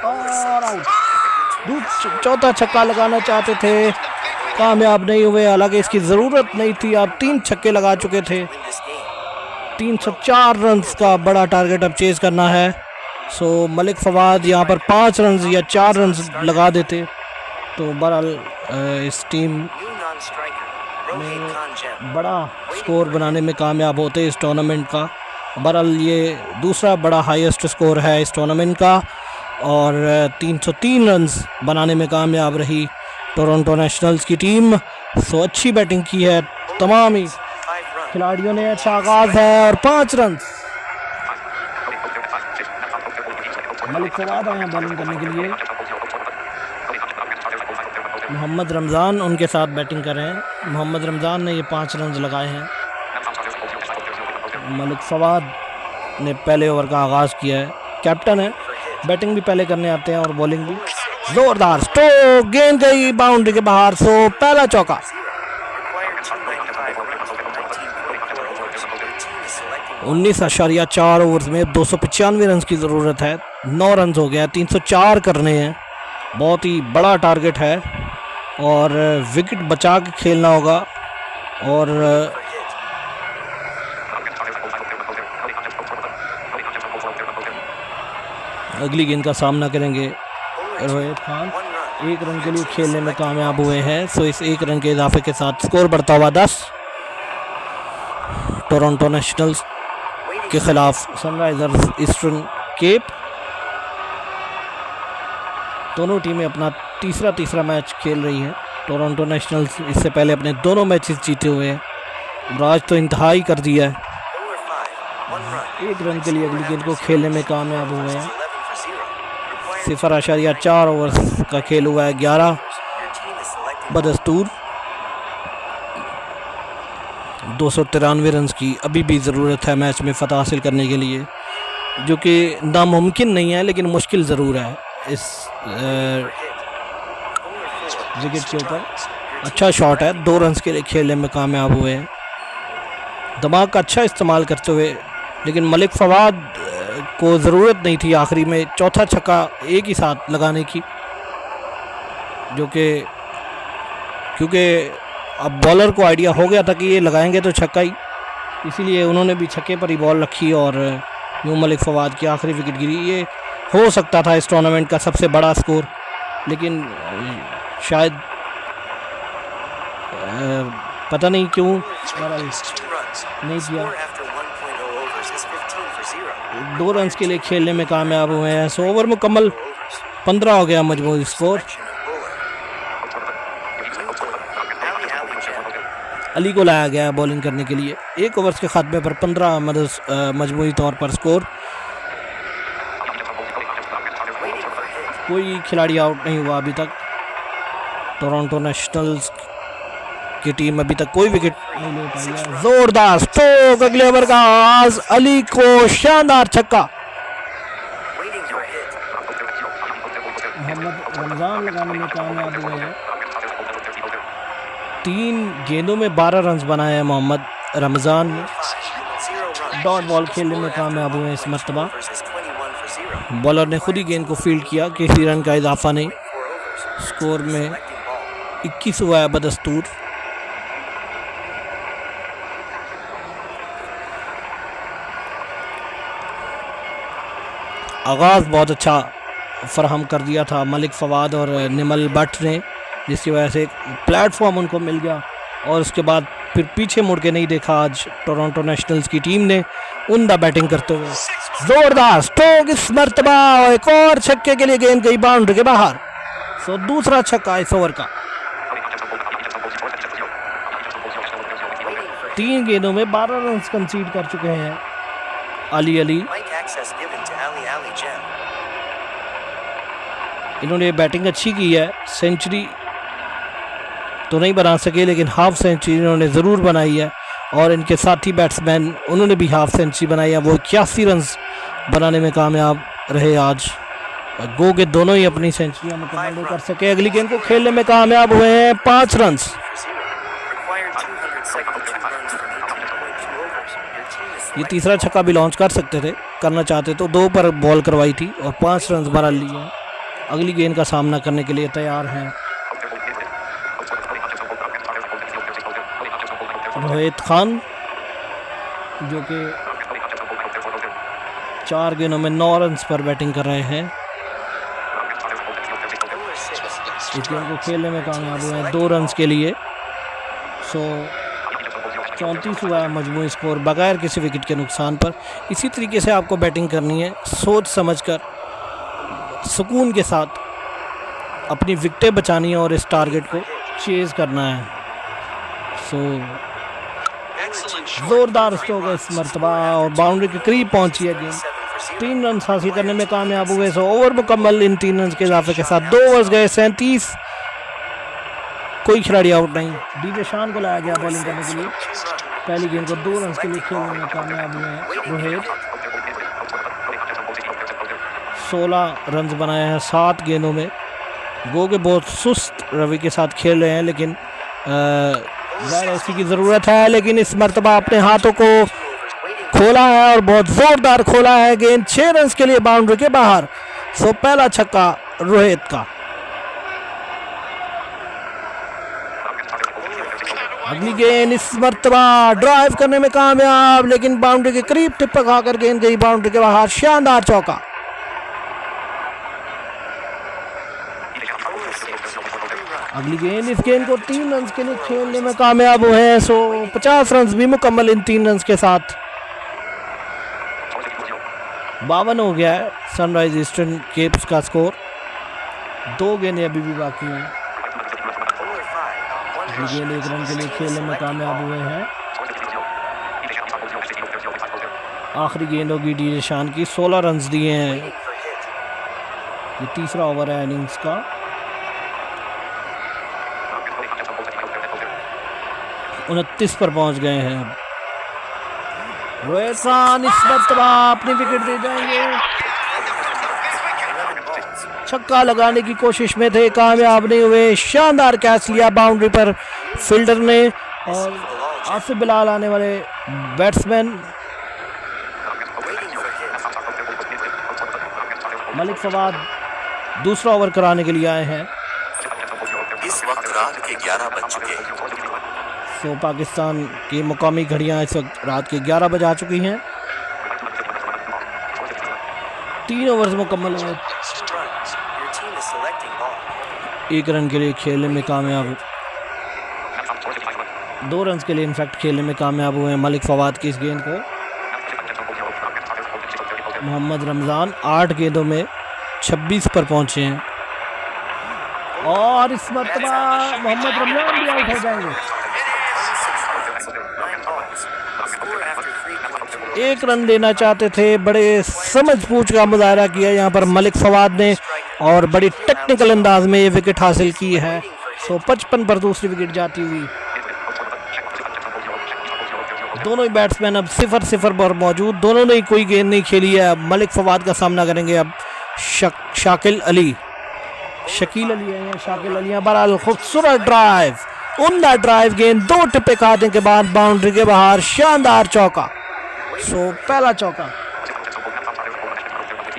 और आउट। चौथा छक्का लगाना चाहते थे, कामयाब नहीं हुए। हालांकि इसकी ज़रूरत नहीं थी, आप 3 छक्के लगा चुके थे। Win this game. 304 रन का बड़ा टारगेट अब चेज करना है। सो मलिक फवाद यहाँ पर 5 रन या 4 रन लगा देते तो बहरहाल इस team New non-striker. Rohit Khanjem. बड़ा स्कोर बनाने में कामयाब होते इस टूर्नामेंट का। बहरहाल ये दूसरा बड़ा हाईएस्ट स्कोर है इस टूर्नामेंट का और 303 रन्स बनाने में कामयाब रही टोरंटो नेशनल्स की टीम। सो अच्छी बैटिंग की है तमाम ही 5 runs. खिलाड़ियों ने। अच्छा आगाज है और 5 रन। मलिक फवाद आए हैं बॉलिंग करने के लिए। मोहम्मद रमज़ान उनके साथ बैटिंग कर रहे हैं। मोहम्मद रमज़ान ने ये 5 रन लगाए हैं। मलिक फवाद ने पहले ओवर का आगाज़ किया है। कैप्टन है, बैटिंग भी पहले करने आते हैं और बॉलिंग भी। जोरदार स्ट्रोक, गेंद गई बाउंड्री के बाहर। सो पहला चौका। Required 295 runs from 19.4 overs. Your team is selecting 19.4 overs में 295 रन की ज़रूरत है। 9 रन हो गया, 304 करने हैं। बहुत ही बड़ा टारगेट है और विकेट बचा के खेलना होगा। और for hit. अगली गेंद का सामना करेंगे Bowler 2. Rohit Khan. 1 run. 1 run के लिए खेलने में कामयाब हुए हैं। सो इस 1 रन के इजाफे के साथ स्कोर बढ़ता हुआ 10 टोरंटो नेशनल्स Waiting के खिलाफ सनराइजर्स ईस्टर्न केप। दोनों टीमें अपना तीसरा मैच खेल रही है। टोरंटो नेशनल्स इससे पहले अपने दोनों मैचेस जीते हुए हैं। राज तो इंतहाई कर दिया है। Bowler 5. 1 run. 1 रन के लिए अगली गेंद को खेलने में कामयाब हुए हैं। 11 for 0. Required 0.4 ओवर्स का खेल हुआ है। 11 Your team is selecting बदस्तूर 293 run की अभी भी ज़रूरत है मैच में फ़तह हासिल करने के लिए, जो कि नामुमकिन नहीं है लेकिन मुश्किल ज़रूर है इस विकेट के ऊपर। अच्छा शॉट है, 2 रन के लिए खेलने में कामयाब हुए हैं, दिमाग का अच्छा इस्तेमाल करते हुए। लेकिन मलिक फवाद को ज़रूरत नहीं थी आखिरी में चौथा छक्का एक ही साथ लगाने की, जो कि क्योंकि अब बॉलर को आइडिया हो गया था कि ये लगाएंगे तो छक्का ही, इसीलिए उन्होंने भी छक्के पर ही बॉल रखी और यूँ मलिक फवाद की आखिरी विकेट गिरी। ये हो सकता था इस टूर्नामेंट का सबसे बड़ा स्कोर, लेकिन शायद पता नहीं क्यों नहीं किया। 2 रन के लिए खेलने में कामयाब हुए हैं। 100 ओवर मुकम्मल, 15 हो गया मजमूई स्कोर। अली को लाया गया है बॉलिंग करने के लिए। 1 ओवर के खात्मे पर 15 मजमूई तौर पर स्कोर। कोई खिलाड़ी आउट नहीं हुआ अभी तक। टोरंटो नेशनल्स की टीम अभी तक कोई विकेट नहीं ले पाई है। जोरदार स्ट्रोक, अगले ओवर का आगाज, अली को शानदार छक्का। मोहम्मद रमजान लगाने में कामयाब हुए हैं। 3 गेंदों में 12 रन बनाए हैं मोहम्मद रमजान ने। डॉट बॉल खेलने में कामयाब हुए हैं इस मरतबा। बॉलर ने खुद ही गेंद को फील्ड किया, किसी रन का इजाफा नहीं। स्कोर में 21 हुआ है बदस्तूर। आगाज़ बहुत अच्छा फराहम कर दिया था मलिक फवाद और निमल भट्ट ने, जिसकी वजह से एक प्लेटफॉर्म उनको मिल गया और उसके बाद फिर पीछे मुड़ के नहीं देखा आज टोरंटो नेशनल्स की टीम ने उम्दा बैटिंग करते हुए। जोरदार स्ट्रोक इस मरतबा, एक और छक्के के लिए गेंद गई बाउंड्री के बाहर। सो दूसरा छक्का इस ओवर का। 3 गेंदों में 12 रन कंसीड कर चुके हैं अली। इन्होंने बैटिंग अच्छी की है। सेंचुरी तो नहीं बना सके लेकिन हाफ सेंचुरी इन्होंने ज़रूर बनाई है और इनके साथी बैट्समैन उन्होंने भी हाफ सेंचुरी बनाई है। वो 81 रन बनाने में कामयाब रहे आज। गो के दोनों ही अपनी सेंचुरियां मुकम्मल नहीं कर सके। अगली गेंद को खेलने में कामयाब हुए हैं 5 रन। ये तीसरा छक्का भी लॉन्च कर सकते थे, करना चाहते तो 2 पर बॉल करवाई थी और 5 रन बना लिए हैं। अगली गेंद का सामना करने के लिए तैयार हैं रोहित खान, जो कि 4 गेंदों में 9 रन पर बैटिंग कर रहे हैं। इस गेंद को खेलने में कामयाब हुए हैं 2 रन के लिए। 34 हुआ है मजमूई स्कोर बगैर किसी विकेट के नुकसान पर। इसी तरीके से आपको बैटिंग करनी है, सोच समझकर सुकून के साथ अपनी विकेटें बचानी है और इस टारगेट को चेज करना है। जोरदार स्ट्रोक है इस मरतबा और बाउंड्री के करीब पहुंची है गेंद। 3 रन हासिल करने में कामयाब हुए। ओवर मुकम्मल इन 3 रन के इजाफे के साथ 2 ओवर्स गए 37। कोई खिलाड़ी आउट नहीं। डीजे शान को लाया गया बॉलिंग करने के लिए। पहली गेंद को 2 रन के लिए खेलने में कामयाब हुए हैं रोहित। 16 रन बनाए हैं 7 गेंदों में। गो के बहुत सुस्त रवि के साथ खेल रहे हैं, लेकिन ऐसी की ज़रूरत है। लेकिन इस मरतबा अपने हाथों को खोला है और बहुत ज़ोरदार खोला है। गेंद 6 रन के लिए बाउंड्री के बाहर। पहला छक्का रोहित का। अगली गेंद इस मरतबा ड्राइव करने में कामयाब, लेकिन बाउंड्री के करीब टिप्पा खाकर गेंद गई बाउंड्री के बाहर। शानदार चौका। अगली गेंद, इस गेंद को 3 रन के लिए खेलने में कामयाब हुए हैं। 50 रन भी मुकम्मल इन 3 रन के साथ। 52 हो गया है सनराइज ईस्टर्न केप्स का स्कोर। 2 गेंदें अभी भी बाकी हैं। गेंद 1 रन के लिए खेलने में कामयाब हुए हैं। आखिरी गेंद होगी डीजे शान की। 16 रन दिए हैं। ये तीसरा ओवर है इनिंग्स का। 29 पर पहुंच गए हैं अब। रोहित खान इस मरतबा अपनी विकेट दे जाएंगे। 11 balls. छक्का लगाने की कोशिश में थे, कामयाब नहीं हुए। शानदार कैच लिया बाउंड्री पर फील्डर ने। और आसिफ बिलाल आने वाले batsman. Waiting for hit. Malik Fawad दूसरा ओवर कराने के लिए आए हैं। इस वक्त रात के 11 बज चुके हैं। सो पाकिस्तान की मुकामी घड़ियां इस वक्त रात के 11 बजा चुकी हैं। 3 ओवर्स मुकम्मल हुए। 2 runs. Your team is selecting ball. 1 run के लिए खेलने में कामयाब, 2 रन के लिए इनफैक्ट खेलने में कामयाब हुए हैं मलिक फवाद की इस गेंद को। मोहम्मद रमज़ान 8 गेंदों में 26 पर पहुंचे हैं। और इस मरतबा मोहम्मद रमज़ान भी आउट हो जाएंगे। 9 balls. Score after 3.2. 1 रन लेना चाहते थे। बड़े समझ बूझ का मुजाहरा किया यहाँ पर मलिक फवाद ने और बड़ी टेक्निकल अंदाज में ये विकेट हासिल की है। सो 55 पर दूसरी विकेट जाती हुई। दोनों ही बैट्समैन अब 0-0 पर मौजूद। दोनों ने ही कोई गेंद नहीं खेली है। अब मलिक फवाद का सामना करेंगे अब शाकिल अली है। शाकिल अली बहरहाल खूबसूरत ड्राइव, उम्दा ड्राइव गेंद 2 टिप्पे खाने के बाद बाउंड्री के बाहर शानदार चौका। सो पहला चौका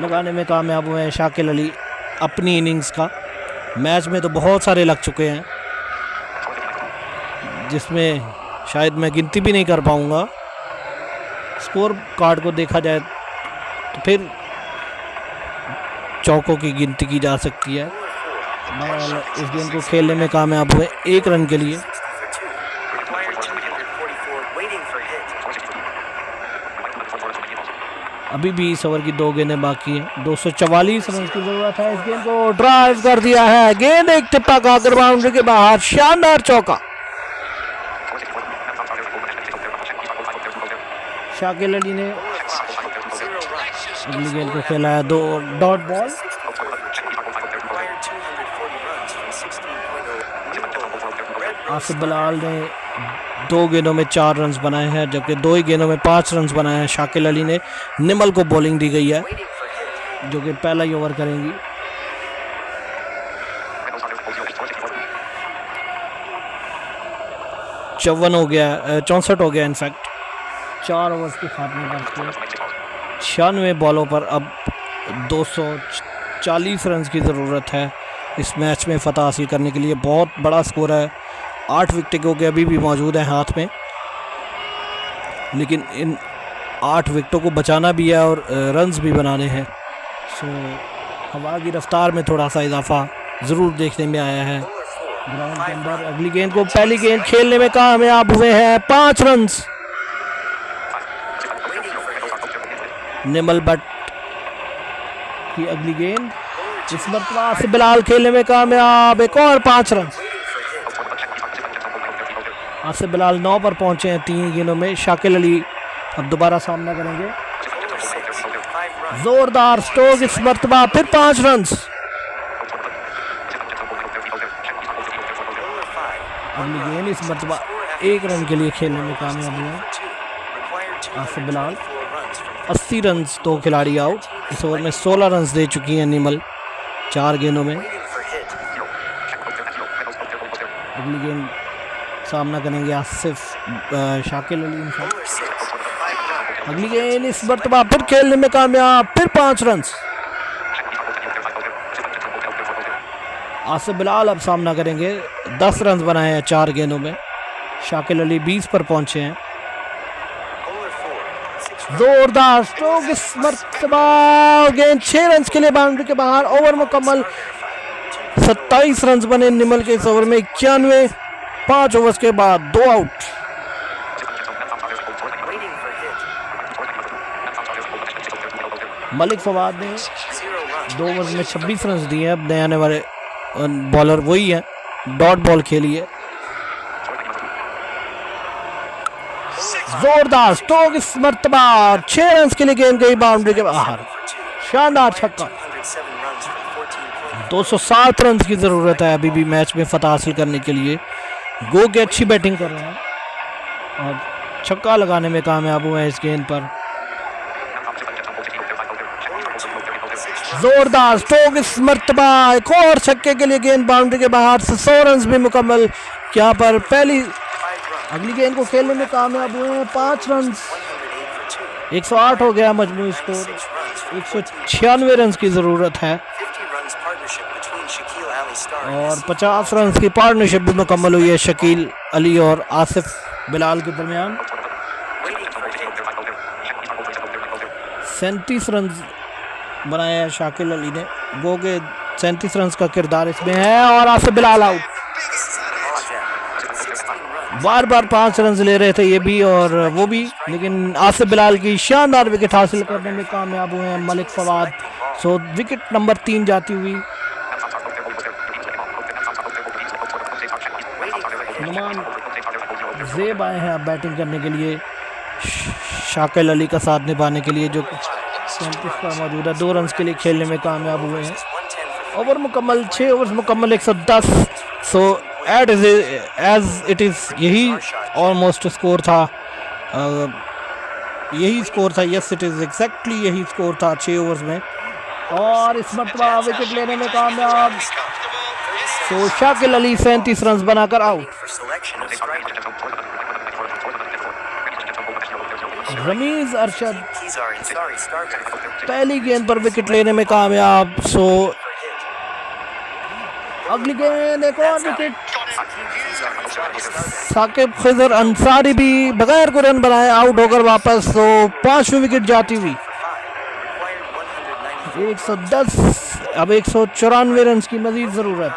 लगाने में कामयाब हुए हैं शाकिल अली अपनी इनिंग्स का। मैच में तो बहुत सारे लग चुके हैं जिसमें शायद मैं गिनती भी नहीं कर पाऊंगा। स्कोर कार्ड को देखा जाए तो फिर चौकों की गिनती की जा सकती है। बहरहाल इस गेंद को खेलने में कामयाब हुए 1 रन के लिए। 60 for 2. Required 244. Waiting for hit. अभी भी इस ओवर की 2 गेंदें बाकी हैं। 244 रन की जरूरत है। इस गेंद को ड्राइव कर दिया है। गेंद एक टिप्पा खाकर बाउंड्री के बाहर शानदार चौका। शाकिल अली ने 0 runs. अगली गेंद को खेला है 2 dot ball. Required 240 runs from 16.0. New ball. Red Asif Bilal ने 2 गेंदों में 4 रन बनाए हैं, जबकि 2 ही गेंदों में 5 रन बनाए हैं। शाकिल अली ने निमल को बॉलिंग दी गई है waiting for hit. जो कि पहला ही ओवर करेंगी। 54 हो गया, 64 हो गया इनफैक्ट। 4 ओवर्स के खात्मे पर 96 बॉलों पर अब 240 रन की ज़रूरत है इस मैच में फ़तह हासिल करने के लिए। बहुत बड़ा स्कोर है। 8 विकेटों के अभी भी मौजूद हैं हाथ में, लेकिन इन 8 विकेटों को बचाना भी है और रन्स भी बनाने हैं। सो हवा की रफ्तार में थोड़ा सा इजाफा ज़रूर देखने में आया है ग्राउंड के अंदर। अगली गेंद को पहली गेंद खेलने में कामयाब हुए हैं 5 रन। निमल भट्ट की अगली गेंद इस मरतबा से बिलाल खेलने में कामयाब। एक और 5 रन। आसिफ बिलाल 9 पर पहुंचे हैं 3 गेंदों में। शाकिल अली अब दोबारा सामना करेंगे। जोरदार स्ट्रोक इस मरतबा फिर 5 रन। अगली गेंद इस मरतबा 1 रन के लिए खेलने में कामयाब हुए। आसिफ बिलाल 80 रन, 2 खिलाड़ी आउट। इस ओवर में 16 रन दे चुकी हैं निमल 4 गेंदों में। अगली गेंद सामना करेंगे आसिफ शाकिल अली। अगली गेंद इस मरतबा फिर खेलने में कामयाब, फिर 5 रन। आसिफ बिलाल अब सामना करेंगे। 10 रन बनाए हैं 4 गेंदों में। शाकिल अली 20 पर पहुंचे हैं। जोरदार स्ट्रोक इस मरतबा, गेंद 6 रन के लिए बाउंड्री के बाहर। ओवर मुकम्मल। 27 रन बने निमल के इस ओवर में। 91 5 ओवर्स के बाद 2 आउट। मलिक फवाद ने 2 ओवर्स में 26 रन दिए। अब नए आने वाले बॉलर वही है, डॉट बॉल खेली है। जोरदार स्ट्रोक इस मरतबा, 6 रन के लिए गेंद गई बाउंड्री के बाहर। शानदार छक्का। 260 रन की ज़रूरत है अभी भी मैच में फतह हासिल करने के लिए। गो के अच्छी बैटिंग कर रहे हैं। और छक्का लगाने में कामयाब हुए हैं इस गेंद पर। जोरदार स्ट्रोक इस मर्तबा, एक और छक्के के लिए गेंद बाउंड्री के बाहर से 100 रन भी मुकम्मल। यहाँ पर पहली अगली गेंद को खेलने में कामयाब हुए हैं 5 रन। 108 हो गया मजमूई स्कोर, 196 रन की ज़रूरत है और 50 रन की पार्टनरशिप भी मुकम्मल हुई है शकील अली और आसिफ बिलाल के दरमियान। 37 रन बनाए हैं शाकिल अली ने, गो के 37 रन का किरदार इसमें है और आसिफ बिलाल आउट। बार बार 5 रन ले रहे थे ये भी और वो भी, लेकिन आसिफ बिलाल की शानदार विकेट हासिल करने में कामयाब हुए हैं मलिक फवाद। सो विकेट नंबर 3 जाती हुई। नुमान ज़ेब आए हैं अब बैटिंग करने के लिए शाकिल अली का साथ निभाने के लिए, जो 37 पर मौजूद है। 2 रन के लिए खेलने में कामयाब हुए हैं। ओवर मुकम्मल, 6 ओवर मुकम्मल, 110। सो एज इट इज़ यही ऑलमोस्ट स्कोर था, यही स्कोर था। यस इट इज़ एग्जैक्टली यही स्कोर था 6 ओवर्स में। और इस मरतबा विकेट लेने में कामयाब। सो शाकिल अली 37 रन बनाकर आउट। रमीज अरशद पहली गेंद पर विकेट लेने में कामयाब। सो अगली गेंद एक और विकेट। साकिब खिजर अंसारी भी बगैर को रन बनाए आउट होकर वापस। तो 5वीं विकेट जाती हुई। 110, अब 194 रन की मजीद ज़रूरत।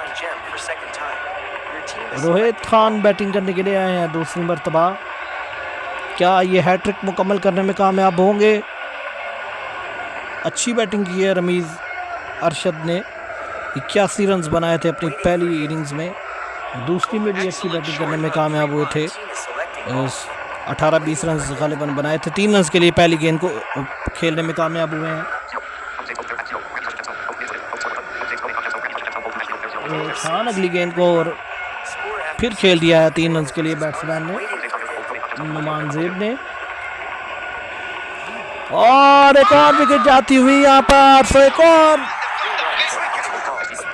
रोहित खान बैटिंग करने के लिए आए हैं दूसरी मरतबा। क्या ये हैट्रिक मुकम्मल करने में कामयाब होंगे? अच्छी बैटिंग की है रमीज़ अरशद ने, 81 रन बनाए थे अपनी पहली इनिंग्स में। दूसरी में भी अच्छी बैटिंग करने में कामयाब हुए थे, 18-20 रन गालिबन बनाए थे। 3 रन के लिए पहली गेंद को खेलने में कामयाब हुए हैं। खान अगली गेंद को और फिर खेल दिया है 3 रन के लिए बैट्समैन ने, नुमान ज़ेब ने। और एक और विकेट जाती हुई यहाँ पर। सो एक और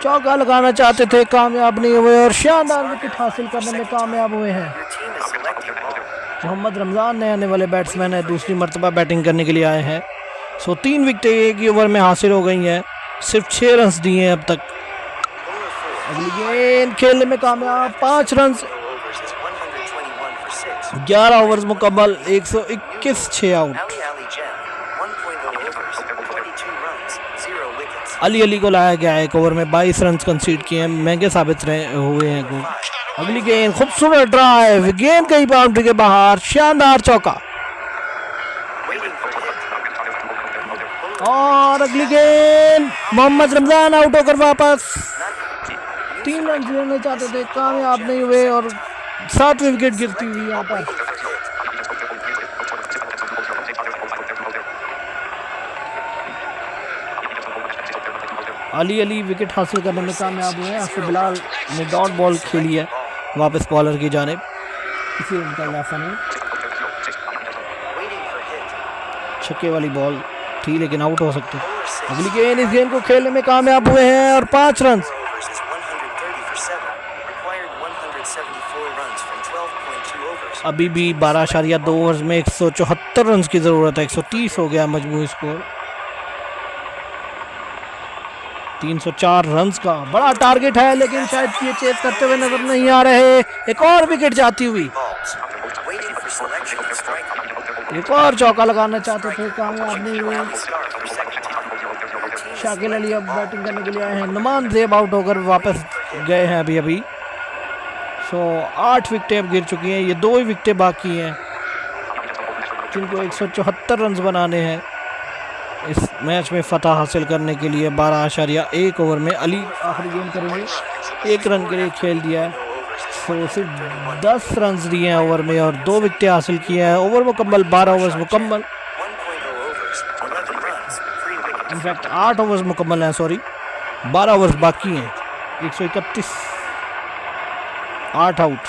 चौका लगाना चाहते थे, कामयाब नहीं हुए और शानदार विकेट हासिल करने में कामयाब हुए हैं। मोहम्मद रमज़ान नए आने वाले बैट्समैन है, दूसरी मरतबा बैटिंग करने के लिए आए हैं। सो 3 विकेटें एक ही ओवर में हासिल हो गई हैं, सिर्फ 6 रन दिए हैं अब तक। अगली गेंद खेलने में कामयाब, 5 रन, 11 ओवर मुकम्मल, 121, 6 आउट। अली को लाया गया, 1 ओवर में 22 रन कंसीड किए हैं, महंगे साबित हुए हैं गोल। अगली गेंद खूबसूरत ड्राइव, गेंद गई बाउंड्री के बाहर, शानदार चौका। और अगली गेंद मोहम्मद रमजान आउट होकर वापस। 3 रन लेना चाहते थे, कामयाब नहीं हुए और 7वीं विकेट गिरती हुई यहाँ पर। अली विकेट हासिल करने में कामयाब हुए हैं। आसिफ बिलाल ने डॉट बॉल खेली है वापस बॉलर की जानिब, किसी रन का इजाफा नहीं। छक्के वाली बॉल थी लेकिन आउट हो सकती। अगली गेंद, इस गेंद को खेलने में कामयाब हुए हैं और 5 रन। अभी भी 12.2 ओवर्स में 174 रन की ज़रूरत है। 130 हो गया मजमूई स्कोर। 304 रन का बड़ा टारगेट है, लेकिन शायद ये चेस करते हुए नजर नहीं आ रहे। एक और विकेट जाती हुई, एक और चौका लगाना चाहते थे, कामयाब नहीं हुए। शाकिल अली अब बैटिंग करने के लिए आए हैं। नुमान ज़ेब आउट होकर वापस गए हैं अभी। सो 8 विकेटें अब गिर चुकी हैं, ये 2 ही विकेटें बाकी हैं जिनको 174 रन बनाने हैं इस मैच में फतह हासिल करने के लिए। 12.1 ओवर में अली आखिरी गेंद करेंगे, 1 रन के लिए खेल दिया है। तो सिर्फ 10 रन दिए हैं ओवर में और 2 विकेटें हासिल किए हैं। ओवर मुकम्मल, 12 ओवर्स मुकम्मल, इनफैक्ट 8 ओवर्स मुकम्मल हैं, सॉरी 12 ओवर्स बाकी हैं। 131, 8 आउट।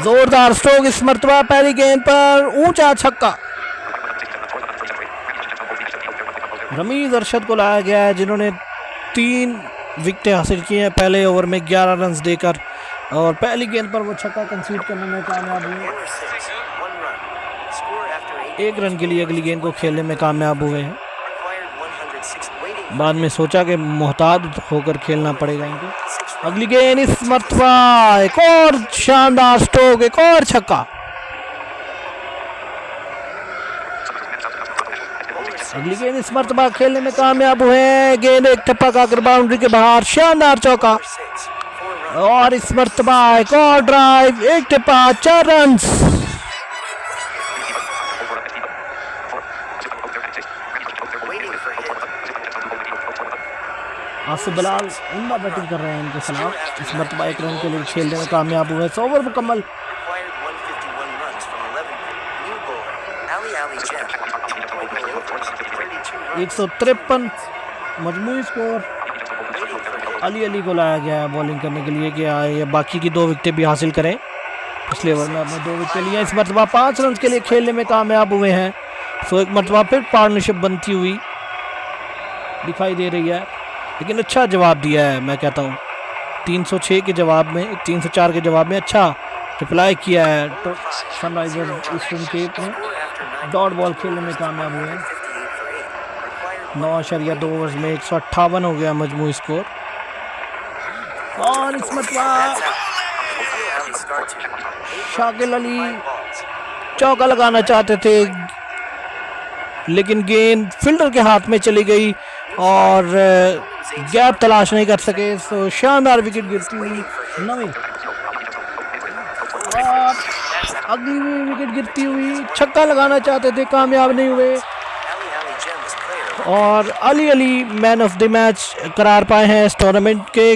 जोरदार स्ट्रोक इस मरतबा पहली गेंद पर ऊंचा छक्का। रमीज अरशद को लाया गया है जिन्होंने 3 विकेटें हासिल की हैं पहले ओवर में 11 रन देकर, और पहली गेंद पर वो छक्का कंसीड करने में कामयाब हुए। Error 6, 1 run. Score after 8. 1 run के लिए अगली गेंद को खेलने में कामयाब हुए हैं। Required 106. Waiting बाद में सोचा कि मोहतात होकर खेलना पड़ेगा इनको। 6 runs. अगली गेंद इस मरतबा एक और शानदार स्ट्रोक, एक और छक्का। अगली गेंद इस मरतबा खेलने में कामयाब हुए हैं। गेंद एक टप्पा का बाउंड्री के बाहर, शानदार चौका। 6, 4 runs. और इस मरतबा एक और ड्राइव, एक टिप्पा, 4 run. Waiting for hit. Asif Bilal उम्दा बैटिंग कर रहे हैं इनके खिलाफ। इस मरतबा 1 रन के लिए खेलने में कामयाब हुए। 100 ओवर मुकम्मल। Required 151 runs from 11. New bowler, Ali Jem. 20 overs, 32 runs. 153 मजमूई score. Waiting for hit. Ali को लाया गया है बॉलिंग करने के लिए कि ये बाकी की 2 विकेटें भी हासिल करें। पिछले ओवर में अपने 2 विकेट लिए। इस मरतबा 5 रन के लिए खेलने में कामयाब हुए हैं। सो एक मरतबा फिर पार्टनरशिप बनती हुई दिखाई दे रही है, लेकिन अच्छा जवाब दिया है। मैं कहता हूँ 306 के जवाब में, 304 के जवाब में अच्छा रिप्लाई किया है। तो सनराइजर्स ईस्टर्न केप में Score after 9. डॉट बॉल खेलने में कामयाब हुए हैं। 58 for 8. Required 9.2 ओवर्स में 158 हो गया मजमूई स्कोर। और इस मरतबा That's out. Ali start to. 8 Shakil runs, Ali 5 balls. चौका लगाना चाहते थे, लेकिन गेंद फील्डर के हाथ में चली गई और गैप तलाश नहीं कर सके। तो शानदार विकेट गिरती हुई 9वीं, और अगली विकेट गिरती हुई छक्का लगाना चाहते थे, कामयाब नहीं हुए। Ali Jem was player. और Ali man of the match करार पाए हैं इस टूर्नामेंट के।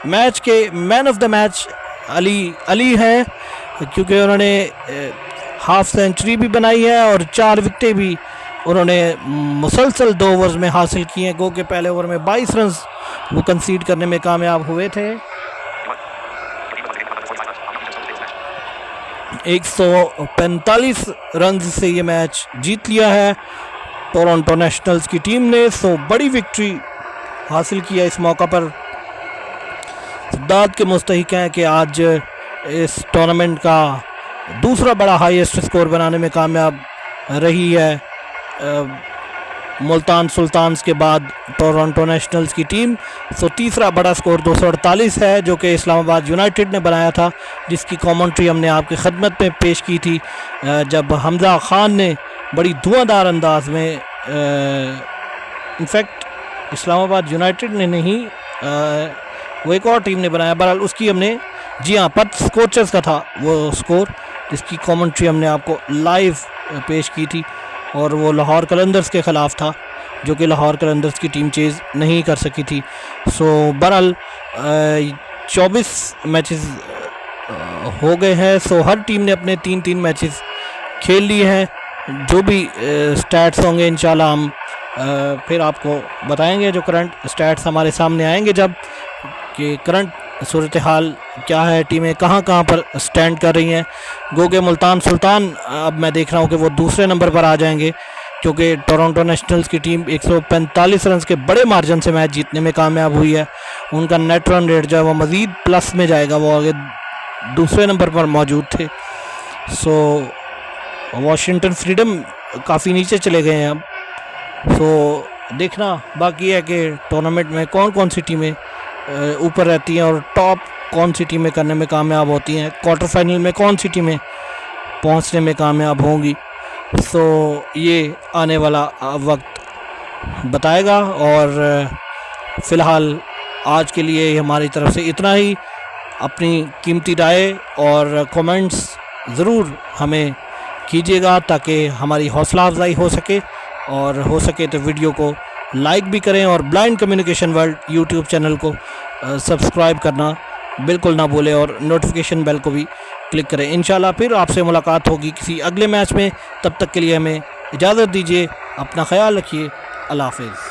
मैच के man of the match Ali हैं, क्योंकि उन्होंने हाफ सेंचुरी भी बनाई है और 4 विकेटें भी उन्होंने मुसलसल 2 ओवर्स में हासिल किए हैं। गो के पहले ओवर में 22 रन वो कंसीड करने में कामयाब हुए थे। 145 रन से ये मैच जीत लिया है टोरंटो नेशनल्स की टीम ने। सो बड़ी विक्ट्री हासिल की है इस मौका पर। दाद के मुस्तहिक हैं कि आज इस टूर्नामेंट का दूसरा बड़ा हाईएस्ट स्कोर बनाने में कामयाब रही है मुल्तान सुल्तान्स के बाद टोरंटो नेशनल्स की टीम। सो तीसरा बड़ा स्कोर 248 है, जो कि इस्लामाबाद यूनाइटेड ने बनाया था, जिसकी कमेंट्री हमने आपकी खिदमत में पेश की थी जब हमजा खान ने बड़ी धुआंधार अंदाज में, इनफैक्ट इस्लामाबाद यूनाइटेड ने नहीं, वो एक और टीम ने बनाया, बहरहाल उसकी हमने, जी हाँ, पथ स्कोचर्स का था वो स्कोर, जिसकी कमेंट्री हमने आपको लाइव पेश की थी, और वो लाहौर कलंदर्स के ख़िलाफ़ था, जो कि लाहौर कलंदर्स की टीम चेज़ नहीं कर सकी थी। सो बहरहाल 24 मैचेस हो गए हैं। सो हर टीम ने अपने 3-3 मैचेस खेल लिए हैं। जो भी स्टैट्स होंगे इंशाल्लाह हम फिर आपको बताएंगे, जो करंट स्टैट्स हमारे सामने आएंगे जब, कि करंट सूरत हाल क्या है, टीमें कहाँ पर स्टैंड कर रही हैं। गो के मुल्तान सुल्तान, अब मैं देख रहा हूँ कि वो दूसरे नंबर पर आ जाएंगे, क्योंकि टोरंटो नेशनल्स की टीम 145 रन के बड़े मार्जिन से मैच जीतने में कामयाब हुई है। उनका नेट रन रेट जो है वो मज़ीद प्लस में जाएगा, वो आगे दूसरे नंबर पर मौजूद थे। सो वाशिंगटन फ्रीडम काफ़ी नीचे चले गए हैं अब। सो देखना बाकी है कि टूर्नामेंट में कौन कौन सी टीमें ऊपर रहती हैं और टॉप कौन सी टीमें करने में कामयाब होती हैं, क्वार्टर फाइनल में कौन सी टीमें पहुंचने में कामयाब होंगी। सो ये आने वाला वक्त बताएगा, और फ़िलहाल आज के लिए हमारी तरफ से इतना ही। अपनी कीमती राय और कमेंट्स ज़रूर हमें कीजिएगा, ताकि हमारी हौसला अफजाई हो सके, और हो सके तो वीडियो को लाइक भी करें, और blind communication world YouTube channel को सब्सक्राइब करना बिल्कुल ना भूलें, और नोटिफिकेशन बेल को भी क्लिक करें। इंशाल्लाह फिर आपसे मुलाकात होगी किसी अगले मैच में। तब तक के लिए हमें इजाज़त दीजिए, अपना ख्याल रखिए, अल्लाह हाफ़िज़।